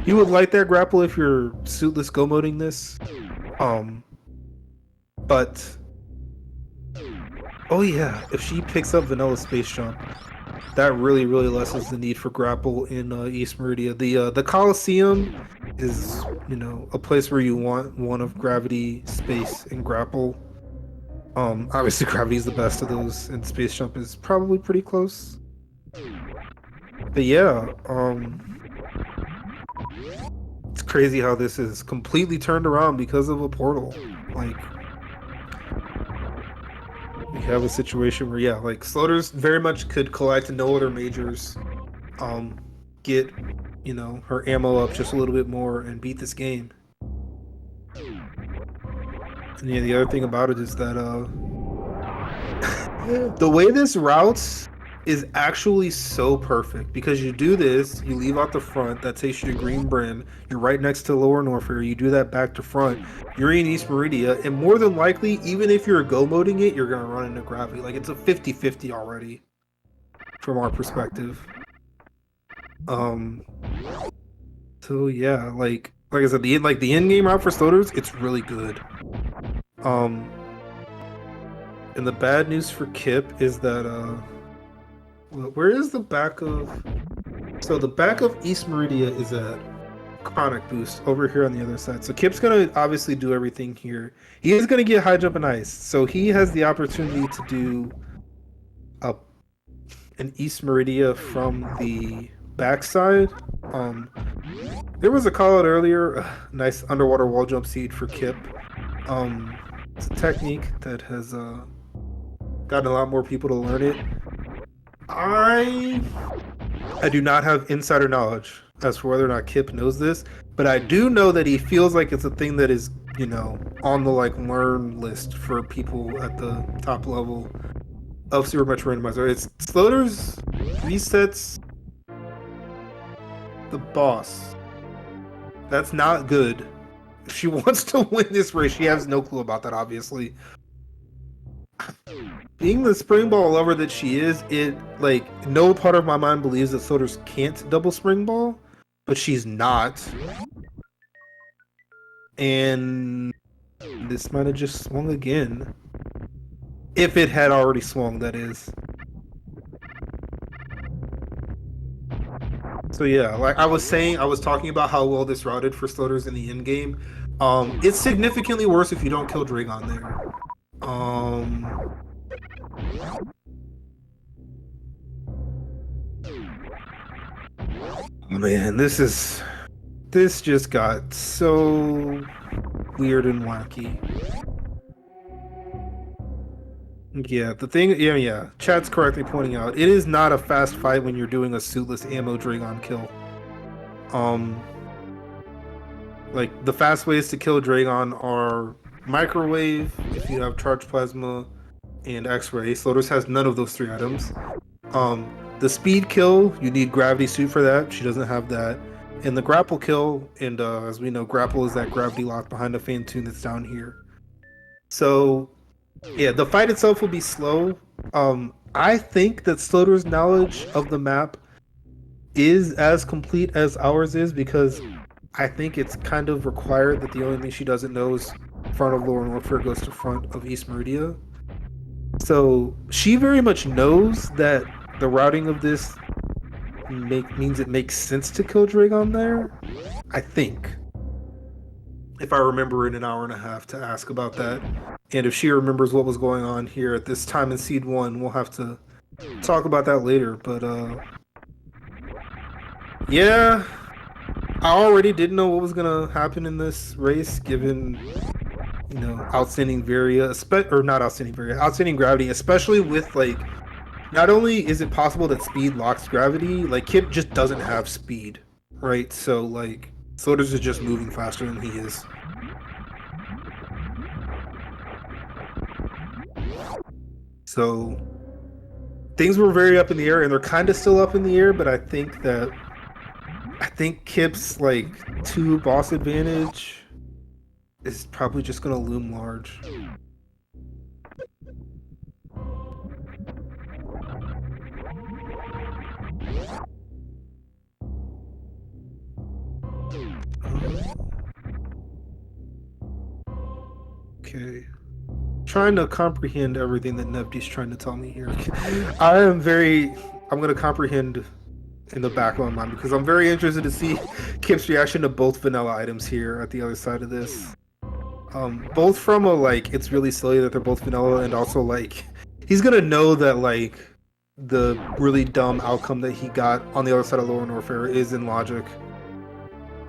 you would like that grapple if you're suitless go moding this. But oh yeah, if she picks up Vanilla Space Jump, that really lessens the need for grapple in East Meridia. The Coliseum is, a place where you want one of gravity, space, and grapple. Obviously gravity is the best of those, and Space Jump is probably pretty close. But yeah, it's crazy how this is completely turned around because of a portal. Like, we have a situation where, yeah, like Sloaters very much could collect no other majors, get, her ammo up just a little bit more and beat this game. And yeah, the other thing about it is that the way this routes is actually so perfect because you do this, you leave out the front, that takes you to Green Brim, you're right next to Lower Norfair, you do that back to front, you're in East Meridia, and more than likely, even if you're go moding it, you're gonna run into gravity. Like, it's a 50-50 already from our perspective. So yeah, like, Like I said, the in-game route for sloaters, it's really good. And the bad news for Kipp is that where is the back of? So the back of East Meridia is at Chronic Boost over here on the other side. So Kipp's gonna obviously do everything here. He is gonna get high jump and ice, so he has the opportunity to do a an East Meridia from the backside. There was a call out earlier. Nice underwater wall jump seed for Kipp. It's a technique that has gotten a lot more people to learn it. I do not have insider knowledge as for whether or not Kipp knows this, but I do know that he feels like it's a thing that is, on the like learn list for people at the top level of Super Metroid Randomizer. It's Sloaters resets the boss. That's not good. If she wants to win this race, she has no clue about that, obviously. Being the spring ball lover that she is, no part of my mind believes that Sloaters can't double spring ball, but she's not. And this might have just swung again. If it had already swung, that is. So yeah, like I was talking about how well this routed for Sloaters in the end game. It's significantly worse if you don't kill Dragon there. Man, this just got so weird and wacky. Yeah, the thing, yeah. Chat's correctly pointing out, it is not a fast fight when you're doing a suitless ammo Dragon kill. Like the fast ways to kill Dragon are microwave if you have charged plasma and X-ray. Sloaters has none of those three items. The speed kill, you need gravity suit for that. She doesn't have that. And the grapple kill, and as we know, grapple is that gravity lock behind the fan tune that's down here. So yeah, the fight itself will be slow. I think that Sloater's knowledge of the map is as complete as ours is, because I think it's kind of required that the only thing she doesn't know is front of Lower Warfare goes to front of East Meridia. So she very much knows that the routing of this means it makes sense to kill Dragon there. I think. If I remember in an hour and a half to ask about that. And if she remembers what was going on here at this time in Seed 1, we'll have to talk about that later. But yeah, I already didn't know what was gonna happen in this race, given outstanding Varia, outstanding gravity, especially with like, not only is it possible that speed locks gravity, like Kipp just doesn't have speed, right? So like, Sloaters is just moving faster than he is. So things were very up in the air, and they're kind of still up in the air, but I think Kipp's like 2 boss advantage is probably just gonna loom large. Okay. Trying to comprehend everything that Nevdi's trying to tell me here. I'm gonna comprehend in the back of my mind, because I'm very interested to see Kipp's reaction to both vanilla items here at the other side of this. Both from a like, it's really silly that they're both vanilla, and also like, he's gonna know that like the really dumb outcome that he got on the other side of Lower Warfare is in logic,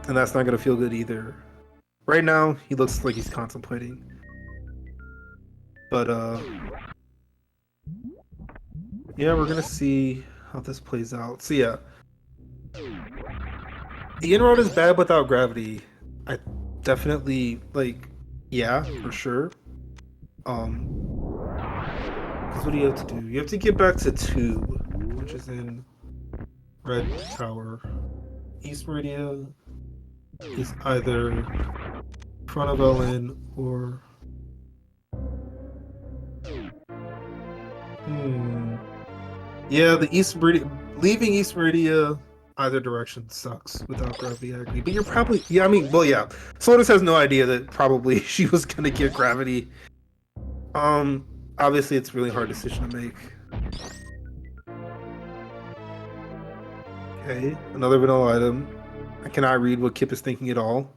and that's not gonna feel good either. Right now, he looks like he's contemplating. But yeah, we're gonna see how this plays out. So yeah, the inroad is bad without gravity. I definitely yeah, for sure. Because what do you have to do? You have to get back to 2, which is in Red Tower. East Meridia is either front of LN or yeah, the East Meridia, leaving East Meridia either direction sucks without gravity, I agree. But you're probably, yeah, I mean, well, yeah. Slotus has no idea that probably she was gonna get gravity. Obviously it's a really hard decision to make. Okay, another vanilla item. I cannot read what Kipp is thinking at all.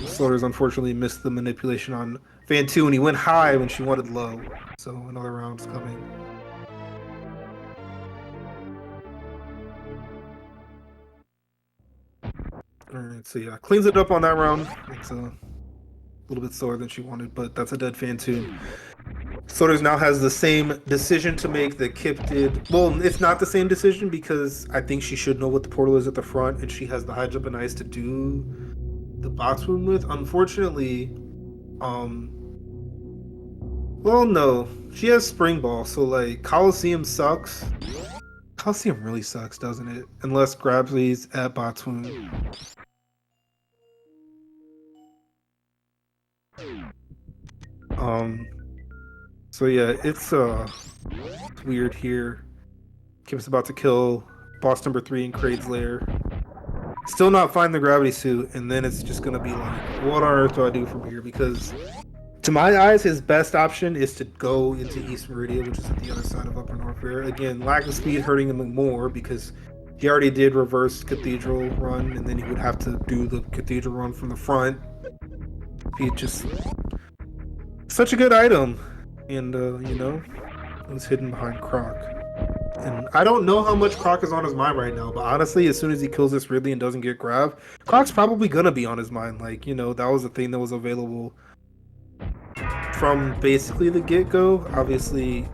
Sloaters unfortunately missed the manipulation on Fan 2 and he went high when she wanted low. So another round's coming. Alright, so yeah, cleans it up on that round. It's a little bit slower than she wanted, but that's a dead Fan 2. Sloaters now has the same decision to make that Kipp did. Well, it's not the same decision because I think she should know what the portal is at the front and she has the high jump and ice to do the box room with. Unfortunately, well, no, she has spring ball, so like Coliseum sucks. Coliseum really sucks, doesn't it? Unless Grabsy's at Botswoon. So yeah, it's weird here. Kipp's about to kill boss number 3 in Kraid's lair. Still not find the gravity suit, and then it's just gonna be like, what on earth do I do from here? Because to my eyes, his best option is to go into East Meridia, which is at the other side of Upper North Fair. Again, lack of speed hurting him more because he already did reverse Cathedral run, and then he would have to do the Cathedral run from the front. He just such a good item, and you know, it was hidden behind Croc. And I don't know how much Croc is on his mind right now, but honestly, as soon as he kills this Ridley and doesn't get grabbed, Croc's probably gonna be on his mind. Like, you know, that was the thing that was available from basically the get-go. Obviously,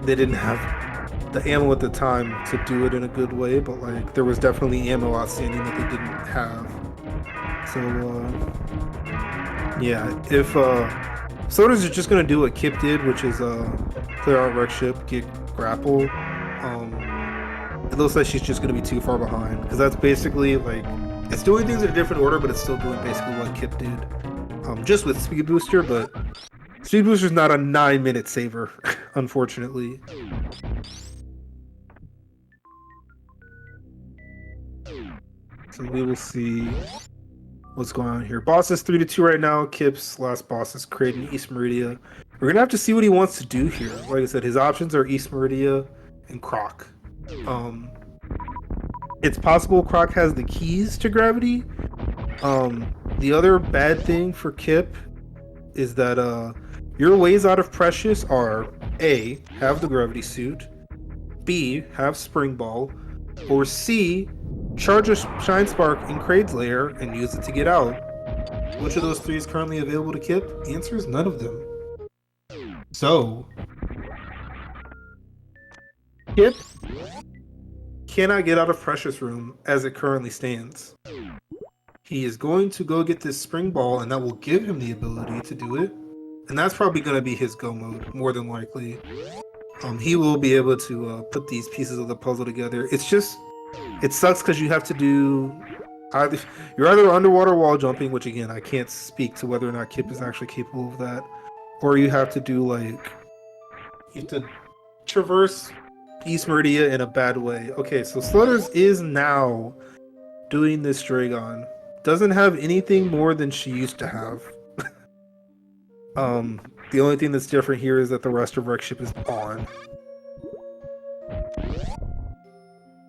they didn't have the ammo at the time to do it in a good way, but like there was definitely ammo outstanding that they didn't have. So yeah, if Sloaters is just gonna do what Kipp did, which is clear out wreck ship, get grapple. It looks like she's just gonna be too far behind because that's basically like it's doing things in a different order, but it's still doing basically what Kipp did, just with speed booster. But speed booster is not a 9-minute saver, unfortunately. So we will see what's going on here. Boss is 3-2 right now. Kipp's last boss is Kraid in East Meridia. We're gonna have to see what he wants to do here. Like I said, his options are East Meridia and Croc. It's possible Croc has the keys to gravity. The other bad thing for Kipp is that your ways out of Precious are A, have the gravity suit, B, have Spring Ball, or C, charge a Shine Spark in Kraid's lair and use it to get out. Which of those 3 is currently available to Kipp? The answer is none of them. So, Kipp cannot get out of Precious Room as it currently stands. He is going to go get this Spring Ball, and that will give him the ability to do it. And that's probably going to be his go mode, more than likely. He will be able to put these pieces of the puzzle together. It's just, it sucks because you have to do you're either underwater wall jumping, which again I can't speak to whether or not Kipp is actually capable of that, or you have to do like you have to traverse East Meridia in a bad way. Okay, so Sloaters is now doing this Dragon. Doesn't have anything more than she used to have. The only thing that's different here is that the rest of Wreck Ship is on.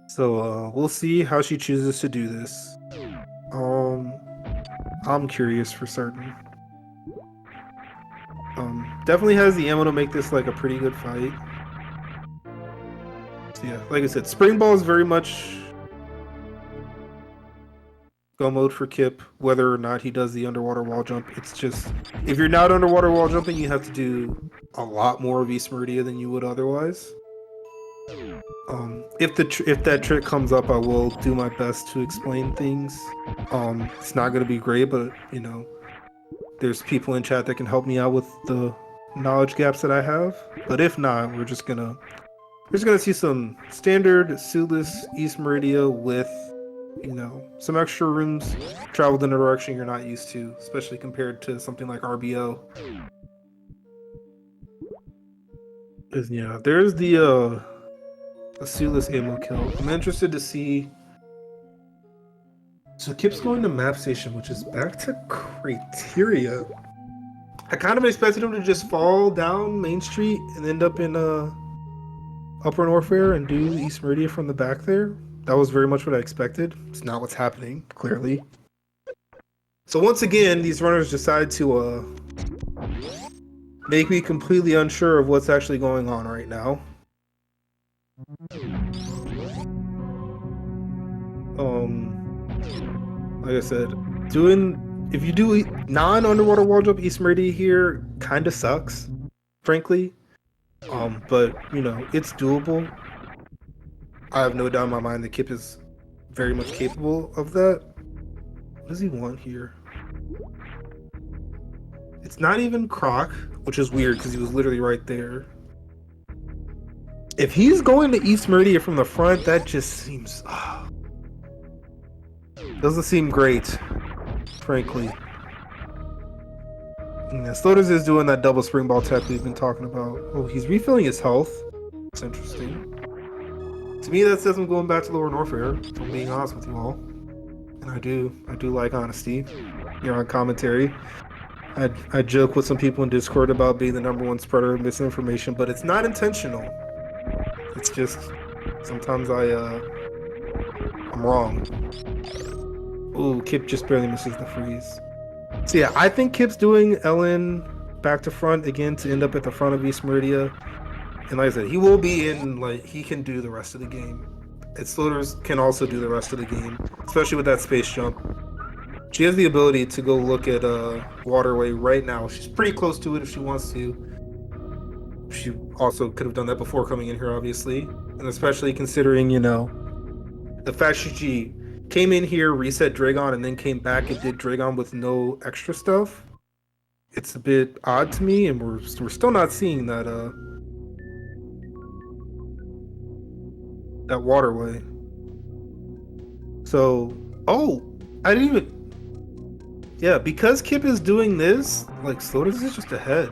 So we'll see how she chooses to do this. I'm curious for certain. Definitely has the ammo to make this like a pretty good fight. So yeah, like I said, Spring Ball is very much go mode for Kipp, whether or not he does the underwater wall jump. It's just, if you're not underwater wall jumping, you have to do a lot more of East Meridia than you would otherwise. If that trick comes up, I will do my best to explain things. It's not going to be great, but you know, there's people in chat that can help me out with the knowledge gaps that I have. But if not, we're just gonna see some standard suitless East Meridia with, you know, some extra rooms traveled in a direction you're not used to, especially compared to something like RBO. Yeah, there's the A suitless ammo kill. I'm interested to see. So Kipp's going to map station, which is back to criteria. I kind of expected him to just fall down Main Street and end up in Upper Norfair and do East Meridia from the back there. That was very much what I expected. It's not what's happening, clearly. So once again, these runners decide to make me completely unsure of what's actually going on right now. Like I said, if you do non-underwater wall jump East Meridia here, kind of sucks, frankly. But you know, it's doable. I have no doubt in my mind that Kipp is very much capable of that. What does he want here? It's not even Croc, which is weird because he was literally right there. If he's going to East Meridia from the front, that just seems... doesn't seem great, frankly. Yeah, Sloaters is doing that double spring ball tech we've been talking about. Oh, he's refilling his health. That's interesting. To me, that says I'm going back to Lower Norfair, if I'm being honest with you all. And I do like honesty here on commentary. I joke with some people in Discord about being the #1 spreader of misinformation, but it's not intentional. It's just sometimes I'm wrong. Ooh, Kipp just barely misses the freeze. So yeah, I think Kipp's doing LN back to front again to end up at the front of East Meridia. And like I said, he will be in, like, he can do the rest of the game. Sloaters can also do the rest of the game, especially with that space jump. She has the ability to go look at Waterway right now. She's pretty close to it if she wants to. She also could have done that before coming in here, obviously. And especially considering, you know, the fact she came in here, reset Dragon, and then came back and did Dragon with no extra stuff. It's a bit odd to me, and we're still not seeing that that Waterway. So, I didn't even... Yeah, because Kipp is doing this, like, Sloaters is just ahead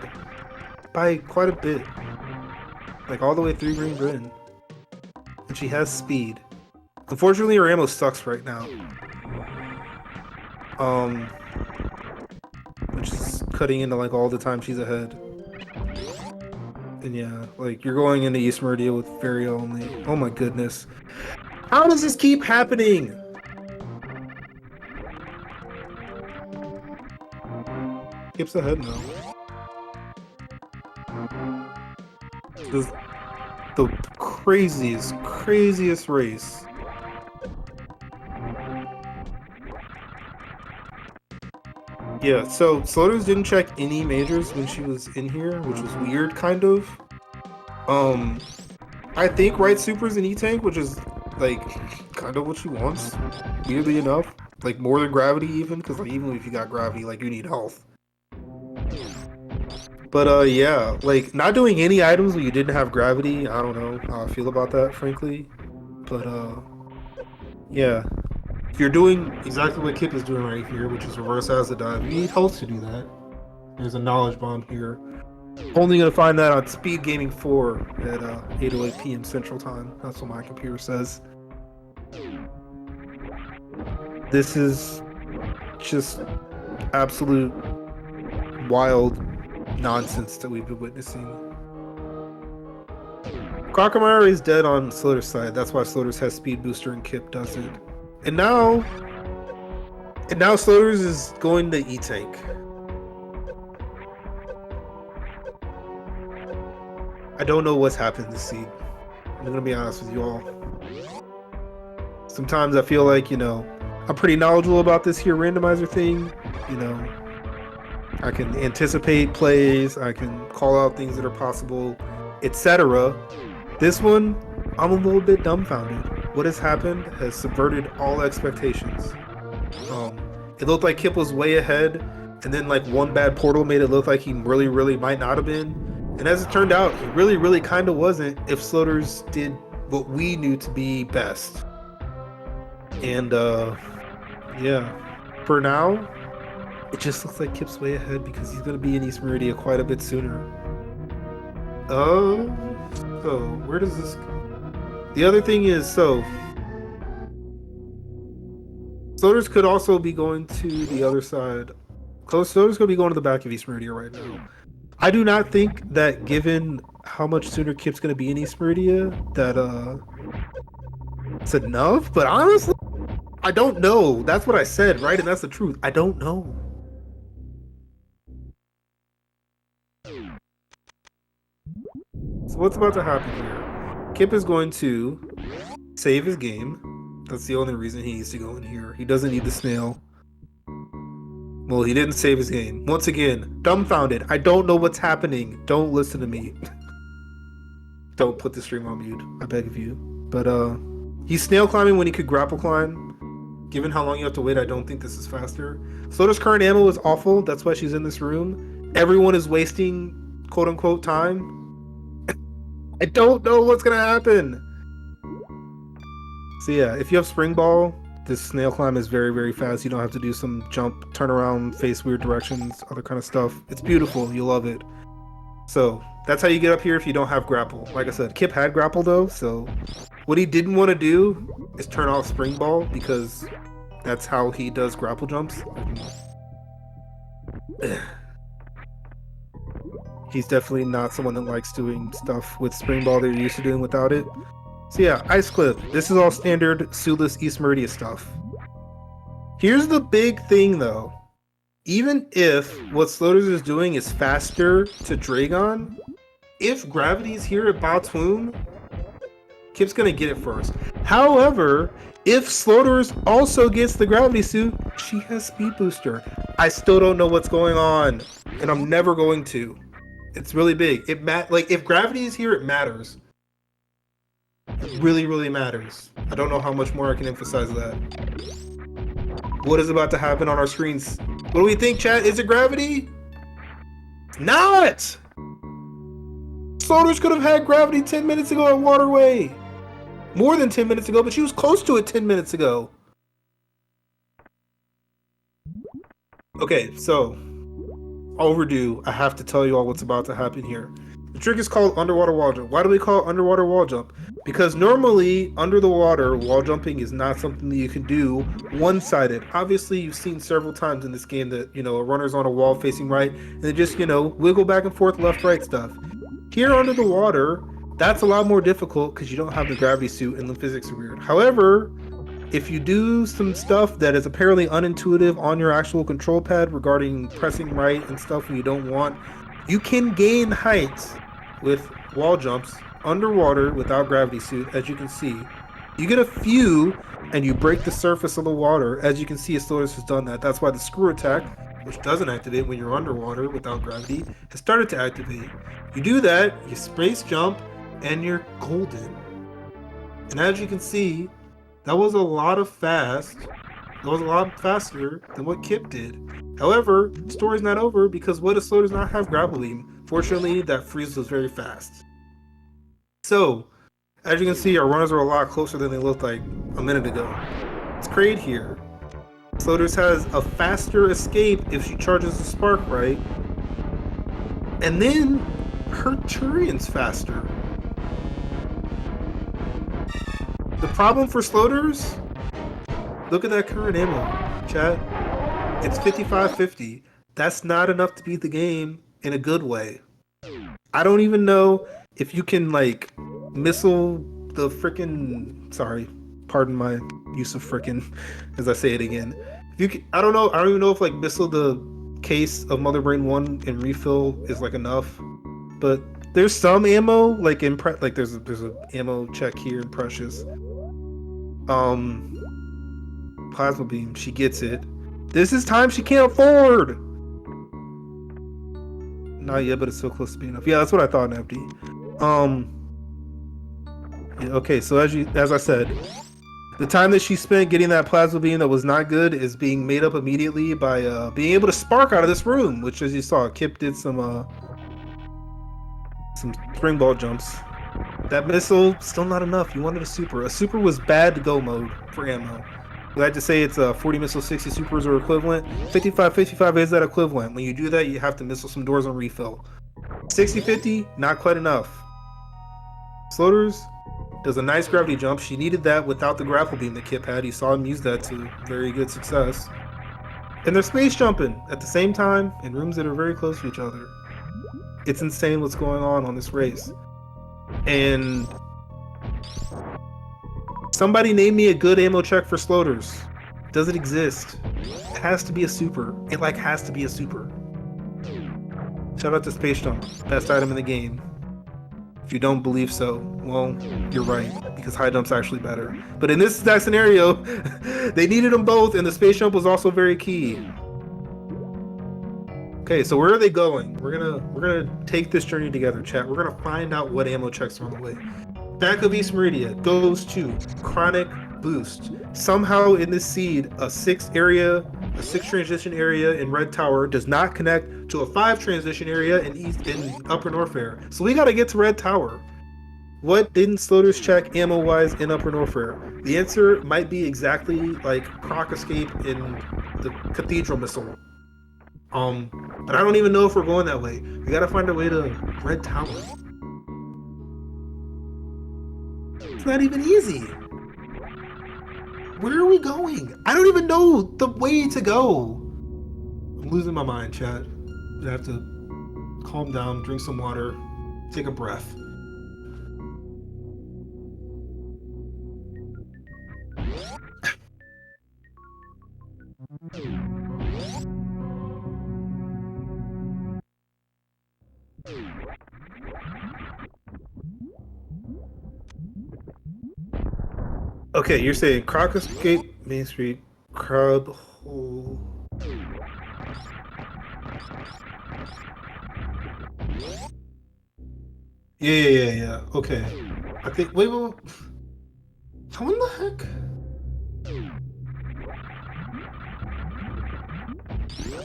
by quite a bit. Like, all the way through Green Bryn. And she has speed. Unfortunately, her ammo sucks right now. Which is cutting into, like, all the time she's ahead. And yeah, like, you're going into East Meridia with Fairy only. Oh my goodness. How does this keep happening? Kipp's ahead now. This is the craziest race. Yeah, so Sloaters didn't check any majors when she was in here, which was weird, kind of. I think right supers and E-Tank, which is, like, kind of what she wants, weirdly enough. Like, more than gravity even, because, like, even if you got gravity, like, you need health. But, yeah, like, not doing any items when you didn't have gravity, I don't know how I feel about that, frankly. But, yeah. If you're doing exactly what Kipp is doing right here, which is reverse as the dive, you need health to do that. There's a knowledge bomb here. Only going to find that on Speedgaming 4 at 8:08 p.m. Central Time. That's what my computer says. This is just absolute wild nonsense that we've been witnessing. Crocomire is dead on Sloaters' side. That's why Sloaters has speed booster and Kipp doesn't. And now Sloaters is going to E-Tank. I don't know what's happened this seed. I'm gonna be honest with you all. Sometimes I feel like, you know, I'm pretty knowledgeable about this here randomizer thing. You know, I can anticipate plays, I can call out things that are possible, etc. This one, I'm a little bit dumbfounded. What has happened has subverted all expectations. It looked like Kipp was way ahead, and then like one bad portal made it look like he really might not have been. And as it turned out, he really kind of wasn't if Sloaters did what we knew to be best. And yeah, for now, it just looks like Kipp's way ahead because he's going to be in East Meridia quite a bit sooner. So where does this... The other thing is, so Sloaters could also be going to the other side. Sloaters could be going to the back of East Meridia right now. I do not think that, given how much sooner Kipp's going to be in East Meridia, that it's enough. But honestly, I don't know. That's what I said, right? And that's the truth. I don't know. So what's about to happen here? Kipp is going to save his game. That's the only reason he needs to go in here. He doesn't need the snail. Well, he didn't save his game. Once again, dumbfounded. I don't know what's happening. Don't listen to me. Don't put the stream on mute. I beg of you. But he's snail climbing when he could grapple climb. Given how long you have to wait, I don't think this is faster. Sloaters' current ammo is awful. That's why she's in this room. Everyone is wasting quote-unquote time. I don't know what's gonna happen. So yeah, if you have spring ball, this snail climb is very, very fast. You don't have to do some jump, turn around, face weird directions, other kind of stuff. It's beautiful. You love it. So that's how you get up here if you don't have grapple. Like I said, Kipp had grapple though, so what he didn't want to do is turn off spring ball because that's how he does grapple jumps. He's definitely not someone that likes doing stuff with spring ball that you're used to doing without it. So yeah, Ice Cliff. This is all standard Sueless East Meridia stuff. Here's the big thing though. Even if what Sloaters is doing is faster to Dragon, if Gravity's here at Botwoon, Kipp's gonna get it first. However, if Sloaters also gets the Gravity Suit, she has Speed Booster. I still don't know what's going on, and I'm never going to. It's really big. Like if Gravity is here, it matters. It really, really matters. I don't know how much more I can emphasize that. What is about to happen on our screens? What do we think, chat? Is it Gravity? Not! Sloaters could have had Gravity 10 minutes ago at Waterway. More than 10 minutes ago, but she was close to it 10 minutes ago. Okay, so overdue. I have to tell you all what's about to happen here. The trick is called underwater wall jump. Why do we call it underwater wall jump? Because normally under the water, wall jumping is not something that you can do one-sided. Obviously, you've seen several times in this game that, you know, a runner's on a wall facing right, and they just, you know, wiggle back and forth, left, right stuff. Here under the water, that's a lot more difficult because you don't have the gravity suit and the physics are weird. However, if you do some stuff that is apparently unintuitive on your actual control pad regarding pressing right and stuff when you don't want, you can gain height with wall jumps underwater without gravity suit, as you can see. You get a few and you break the surface of the water. As you can see, Sloaters has done that. That's why the screw attack, which doesn't activate when you're underwater without gravity, has started to activate. You do that, you space jump, and you're golden. And as you can see, that was a lot faster than what Kipp did. However, the story's not over because what does Sloaters not have? Grapple Beam. Fortunately, that freeze was very fast. So, as you can see, our runners are a lot closer than they looked like a minute ago. It's great here. Sloaters has a faster escape if she charges the spark right. And then her Turian's faster. The problem for Sloaters, look at that current ammo, chat. It's 55-50. That's not enough to beat the game in a good way. I don't even know if you can, like, missile the frickin'... Sorry, pardon my use of frickin' as I say it again. If you can, I don't even know if, like, missile the case of Mother Brain 1 and refill is, like, enough. But there's some ammo, like, there's a ammo check here in Precious. Plasma Beam, she gets it. This is time she can't afford! Not yet, but it's so close to being enough. Yeah, that's what I thought, Empty. Yeah, okay, so as I said, the time that she spent getting that Plasma Beam that was not good is being made up immediately by being able to spark out of this room, which, as you saw, Kipp did some spring ball jumps. That missile, still not enough. You wanted a super. A super was bad to go mode for ammo. We like to say it's 40 missile, 60 supers or equivalent. 55-55 is that equivalent. When you do that, you have to missile some doors on refill. 60-50, not quite enough. Sloaters, Does a nice gravity jump. She needed that without the grapple beam that Kipp had. You saw him use that to very good success. And they're space jumping at the same time in rooms that are very close to each other. It's insane what's going on this race. And somebody name me a good ammo check for sloaters. Does it exist? It has to be a super. It like has to be a super. Shout out to Space Jump, best item in the game. If you don't believe so, well, you're right, because high jump's actually better. But in this exact scenario, they needed them both, and the space jump was also very key. Okay, so where are they going? We're gonna take this journey together, chat. We're gonna find out what ammo checks are on the way. Back of East Meridia goes to Chronic Boost. Somehow in this seed, a 6 transition area in Red Tower does not connect to a 5 transition area in Upper Norfair. So we gotta get to Red Tower. What didn't sloaters check ammo-wise in Upper Norfair? The answer might be exactly like Croc Escape in the Cathedral Missile. But I don't even know if we're going that way. We gotta find a way to Red Tower. It's not even easy. Where are we going? I don't even know the way to go. I'm losing my mind, chat. I have to calm down, drink some water, take a breath. Okay, you're saying Croc Escape, Main Street, Crowd Hole. Yeah. Okay. I think. Wait. How in the heck?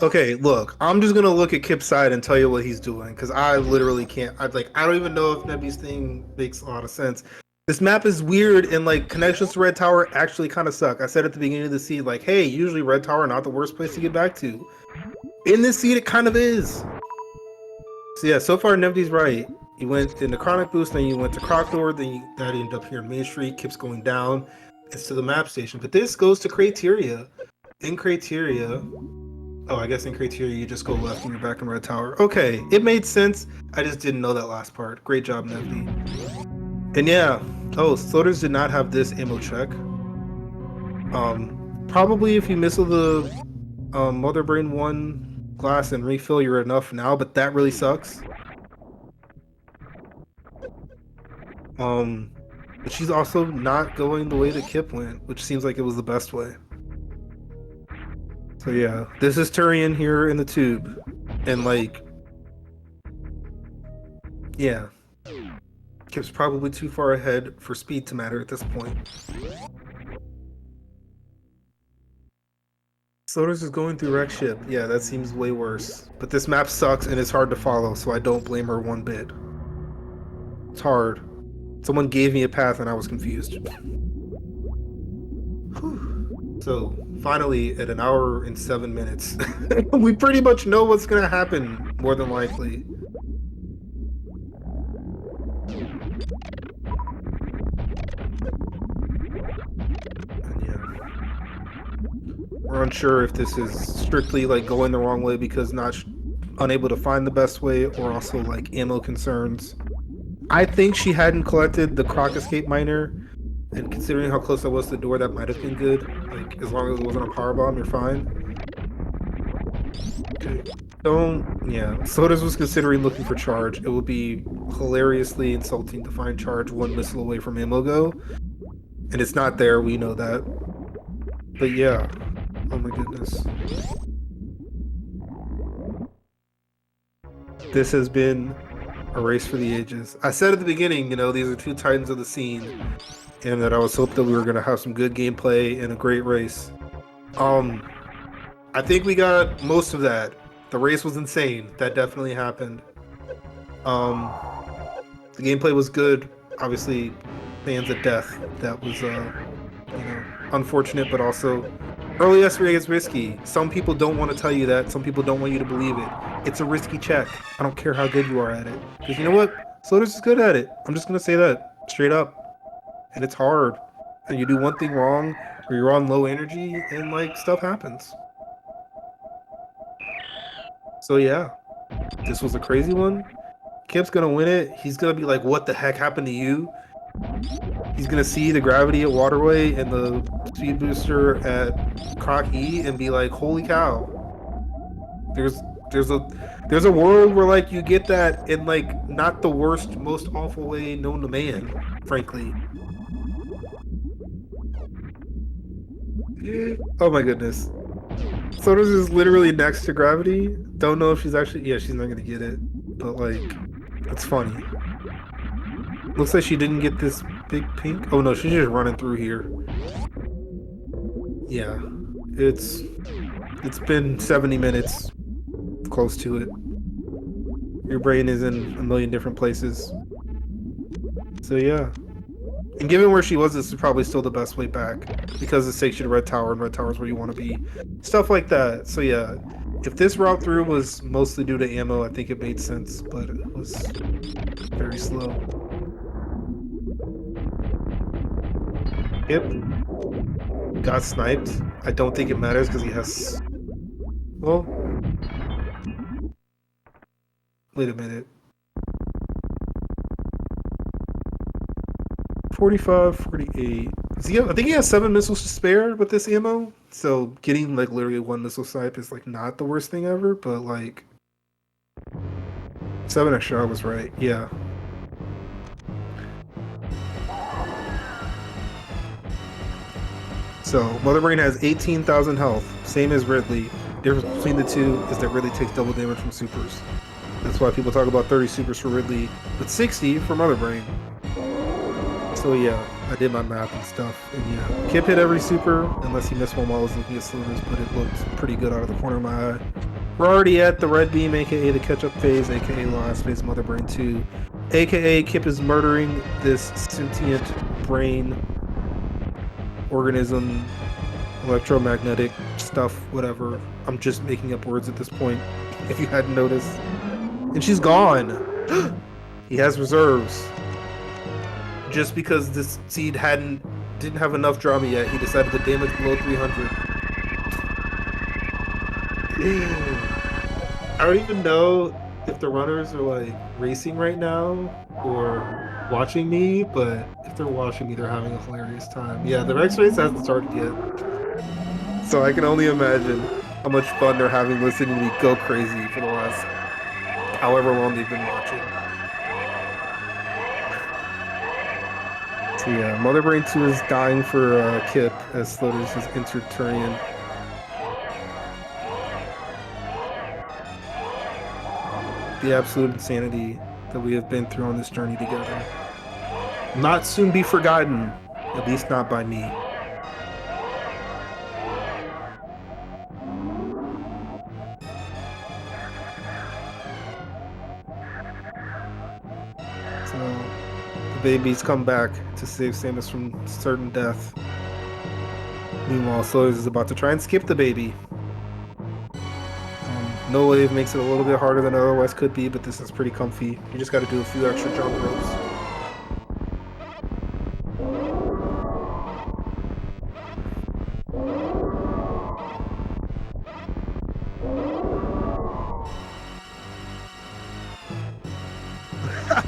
Okay, look. I'm just gonna look at Kipp's side and tell you what he's doing, because I literally can't. I don't even know if Nebby's thing makes a lot of sense. This map is weird, and like connections to Red Tower actually kind of suck. I said at the beginning of the seed, like, hey, usually Red Tower not the worst place to get back to. In this seed, it kind of is. So yeah, so far Nebby's right. You went into Chronic Boost, then you went to Croctor, then that ended up here in Main Street. Kipp's going down. It's to the map station, but this goes to Crateria. In Crateria, oh, I guess in Crateria you just go left and you're back in Red Tower. Okay, it made sense. I just didn't know that last part. Great job, Nebby. And yeah, oh, sloaters did not have this ammo check. Probably if you missile the Mother Brain 1 glass and refill, you're enough now, but that really sucks. But she's also not going the way that Kipp went, which seems like it was the best way. So yeah, this is Turian here in the tube, and like, yeah. Kipp's probably too far ahead for speed to matter at this point. Sloaters is going through wreck ship. Yeah, that seems way worse. But this map sucks and it's hard to follow, so I don't blame her one bit. It's hard. Someone gave me a path and I was confused. Whew. So, finally, at 1 hour and 7 minutes, we pretty much know what's gonna happen, more than likely. We're unsure if this is strictly like going the wrong way because unable to find the best way, or also like ammo concerns. I think she hadn't collected the Croc Escape miner, and considering how close I was to the door, that might have been good. Like, as long as it wasn't a power bomb, you're fine. Okay. Yeah. Sloaters was considering looking for charge. It would be hilariously insulting to find charge 1 missile away from ammo go. And it's not there, we know that. But yeah. Oh my goodness. This has been a race for the ages. I said at the beginning, you know, these are 2 titans of the scene, and that I was hoping that we were going to have some good gameplay and a great race. I think we got most of that. The race was insane. That definitely happened. The gameplay was good. Obviously, fans of death. That was, you know, unfortunate, but also early SRA is risky. Some people don't want to tell you that. Some people don't want you to believe it. It's a risky check. I don't care how good you are at it. Because you know what? Sloaters is good at it. I'm just going to say that straight up. and it's hard. And you do one thing wrong, or you're on low energy, and like stuff happens. So yeah, this was a crazy one. Kipp's gonna win it. He's gonna be like, "What the heck happened to you?" He's gonna see the gravity at Waterway and the speed booster at Croc E and be like, "Holy cow!" There's there's a there's a world where like you get that in like not the worst, most awful way known to man, frankly. Oh my goodness. Soda's is literally next to gravity. Don't know if she's actually, yeah, she's not gonna get it, but like, it's funny. Looks like she didn't get this big pink. Oh no, she's just running through here. Yeah, it's been 70 minutes, close to it. Your brain is in a million different places. So yeah. And given where she was, this is probably still the best way back because it takes you to Red Tower, and Red Tower is where you want to be. Stuff like that. So yeah, if this route through was mostly due to ammo, I think it made sense, but it was very slow. Kipp got sniped. I don't think it matters because he has... Well... Wait a minute. 45, 48. I think he has 7 missiles to spare with this ammo. So getting like literally 1 missile snipe is like not the worst thing ever, but like 7 extra, I was right. Yeah. So Mother Brain has 18,000 health, same as Ridley. Difference between the two is that Ridley takes double damage from supers. That's why people talk about 30 supers for Ridley, but 60 for Mother Brain. So yeah, I did my math and stuff, and yeah, Kipp hit every super, unless he missed one while I was looking at sloaters, but it looked pretty good out of the corner of my eye. We're already at the red beam, aka the catch-up phase, aka last phase Mother Brain 2, aka Kipp is murdering this sentient brain, organism, electromagnetic stuff, whatever. I'm just making up words at this point, if you hadn't noticed. And she's gone! He has reserves. Just because this seed didn't have enough drama yet, he decided to damage below 300. I don't even know if the runners are like racing right now or watching me, but if they're watching me, they're having a hilarious time. Yeah, the Rex race hasn't started yet, so I can only imagine how much fun they're having listening to me go crazy for the last however long they've been watching. So yeah, Mother Brain 2 is dying for Kipp as sloaters has entered Turian. The absolute insanity that we have been through on this journey together. Not soon be forgotten, at least not by me. So, the babies come back to save Samus from certain death. Meanwhile, Sloaters is about to try and skip the baby. No wave makes it a little bit harder than it otherwise could be, but this is pretty comfy. You just got to do a few extra jump ropes.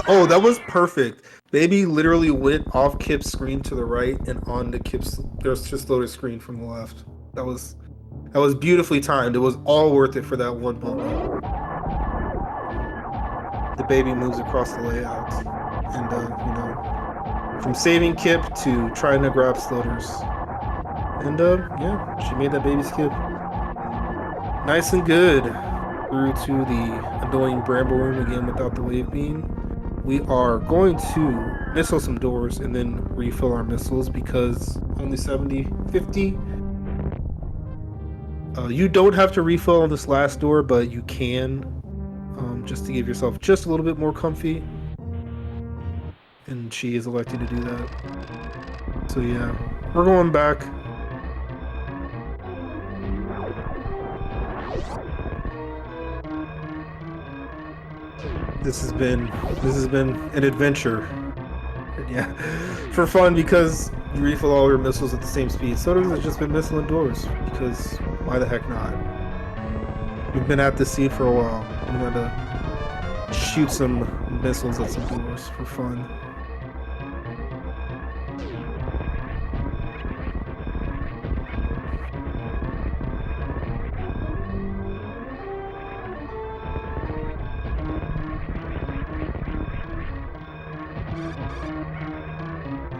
Oh, that was perfect. Baby literally went off Kipp's screen to the right and onto Kipp's. There's just loaded screen from the left. That was beautifully timed. It was all worth it for that one moment. The baby moves across the layout, and you know, from saving Kipp to trying to grab sloaters, and yeah, she made that baby skip. Nice and good. Through to the annoying bramble room again without the wave beam. We are going to missile some doors and then refill our missiles because only 70, 50. You don't have to refill on this last door, but you can, just to give yourself just a little bit more comfy. And she is electing to do that. So yeah, we're going back. This has been an adventure. right, yeah. For fun, because you refill all your missiles at the same speed. Sodas has just been missile indoors, because why the heck not? We've been at this seed for a while. We want to shoot some missiles at some doors for fun.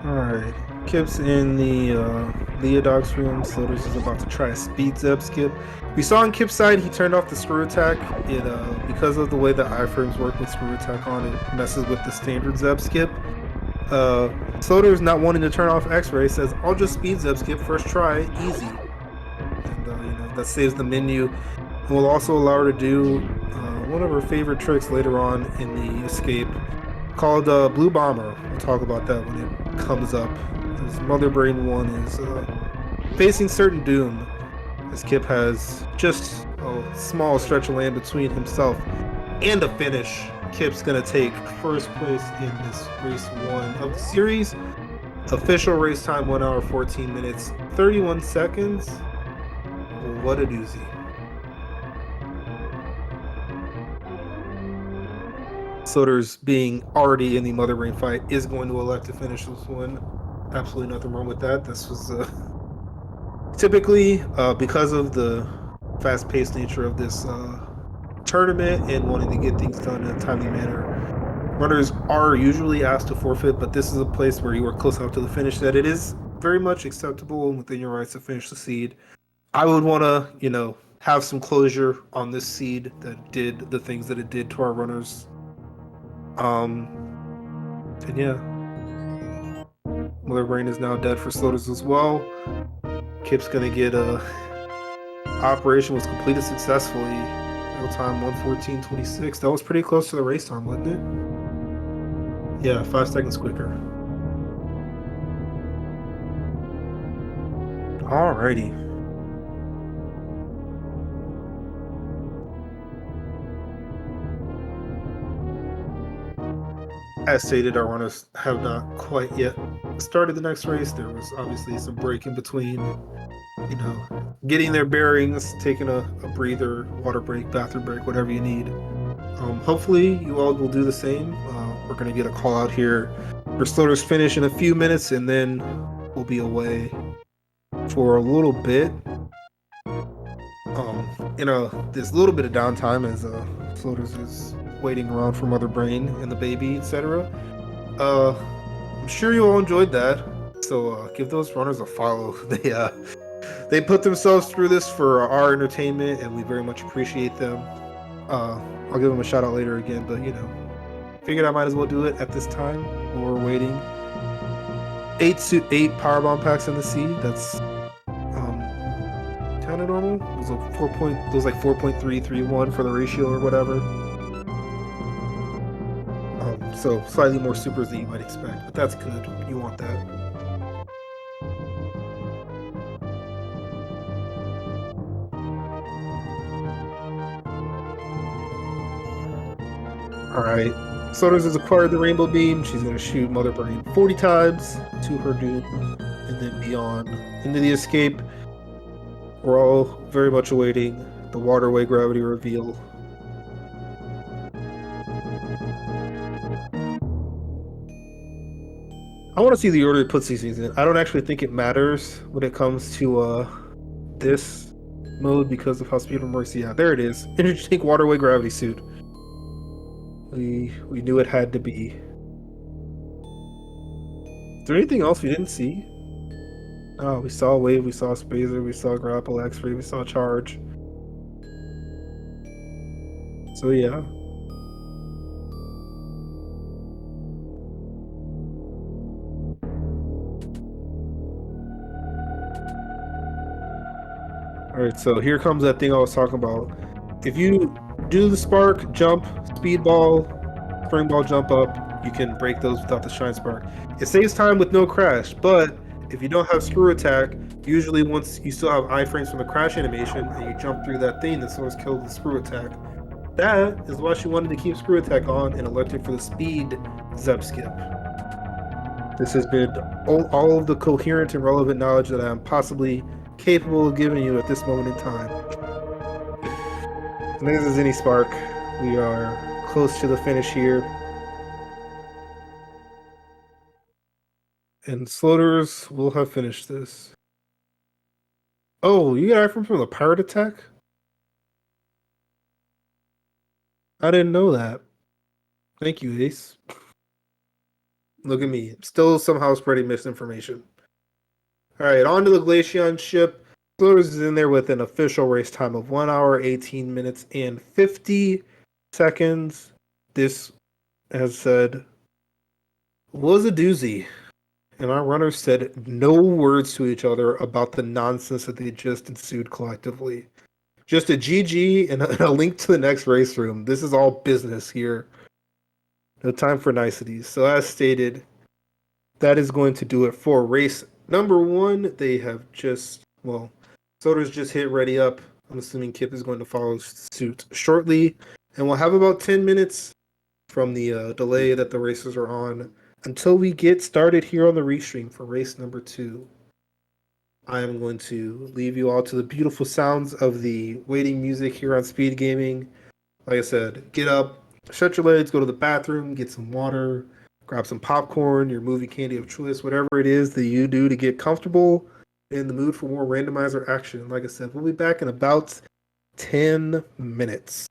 Alright, Kipp's in the Leodog's room. Sloaters is about to try a speed zeb skip. We saw on Kipp's side he turned off the screw attack. It because of the way the iframes work with screw attack on, it messes with the standard zeb skip. Sloaters not wanting to turn off X-ray says, "I'll just speed zeb skip first try, easy." And that saves the menu. And will also allow her to do one of her favorite tricks later on in the escape, called Blue Bomber. We'll talk about that when it comes up. As Mother Brain 1 is facing certain doom, as Kipp has just a small stretch of land between himself and a finish. Kipp's gonna take first place in this race 1 of the series. Official race time 1 hour 14 minutes 31 seconds. What a doozy. Sloaters, being already in the Mother Brain fight, is going to elect to finish this one. Absolutely nothing wrong with that. This was typically, because of the fast-paced nature of this tournament and wanting to get things done in a timely manner, runners are usually asked to forfeit, but this is a place where you are close enough to the finish that it is very much acceptable and within your rights to finish the seed. I would want to, have some closure on this seed that did the things that it did to our runners. And yeah, Mother Brain is now dead for Sloaters as well. Kipp's gonna get operation was completed successfully. Real time 1:14:26. That was pretty close to the race time, wasn't it? Yeah, 5 seconds quicker. Alrighty. As stated, our runners have not quite yet started the next race. There was obviously some break in between, getting their bearings, taking a breather, water break, bathroom break, whatever you need. Hopefully you all will do the same. We're going to get a call out here for Sloaters finish in a few minutes, and then we'll be away for a little bit. There's a little bit of downtime as Sloaters is waiting around for Mother Brain and the baby, etc. I'm sure you all enjoyed that, so give those runners a follow. They put themselves through this for our entertainment, and we very much appreciate them. I'll give them a shout out later again, but figured I might as well do it at this time while we're waiting. 8 powerbomb packs in the seed. That's kind of normal. It was like 4.331 for the ratio or whatever. So slightly more supers than you might expect, but that's good. You want that. Alright. Sloaters has acquired the Rainbow Beam. She's going to shoot Mother Brain 40 times to her doom, and then beyond into the escape. We're all very much awaiting the waterway gravity reveal. I want to see the order it puts these things in. I don't actually think it matters when it comes to this mode because of how Speedrun works. Yeah, there it is. Energy tank waterway gravity suit. We knew it had to be. Is there anything else we didn't see? Oh, we saw Wave, we saw Spazer, we saw Grapple, X-Ray, we saw Charge. So yeah. Alright, so here comes that thing I was talking about. If you do the spark, jump, speedball, spring ball, jump up, you can break those without the shine spark. It saves time with no crash, but if you don't have screw attack, usually once you still have iframes from the crash animation and you jump through that thing that sort of kills the screw attack. That is why she wanted to keep screw attack on and elected for the speed zeb skip. This has been all of the coherent and relevant knowledge that I am possibly capable of giving you at this moment in time. And this is Any Spark. We are close to the finish here. And Sloaters will have finished this. Oh, you got item from the pirate attack? I didn't know that. Thank you, Ace. Look at me. Still somehow spreading misinformation. Alright, on to the Glacion ship. Sloaters is in there with an official race time of 1 hour, 18 minutes, and 50 seconds. This, as said, was a doozy. And our runners said no words to each other about the nonsense that they just ensued collectively. Just a GG and a link to the next race room. This is all business here. No time for niceties. So as stated, that is going to do it for race number 1. They have just, well, Soder's just hit ready up. I'm assuming Kipp is going to follow suit shortly. And we'll have about 10 minutes from the delay that the races are on until we get started here on the restream for race number 2. I am going to leave you all to the beautiful sounds of the waiting music here on Speedgaming. Like I said, get up, stretch your legs, go to the bathroom, get some water, grab some popcorn, your movie candy of choice, whatever it is that you do to get comfortable in the mood for more randomizer action. Like I said, we'll be back in about 10 minutes.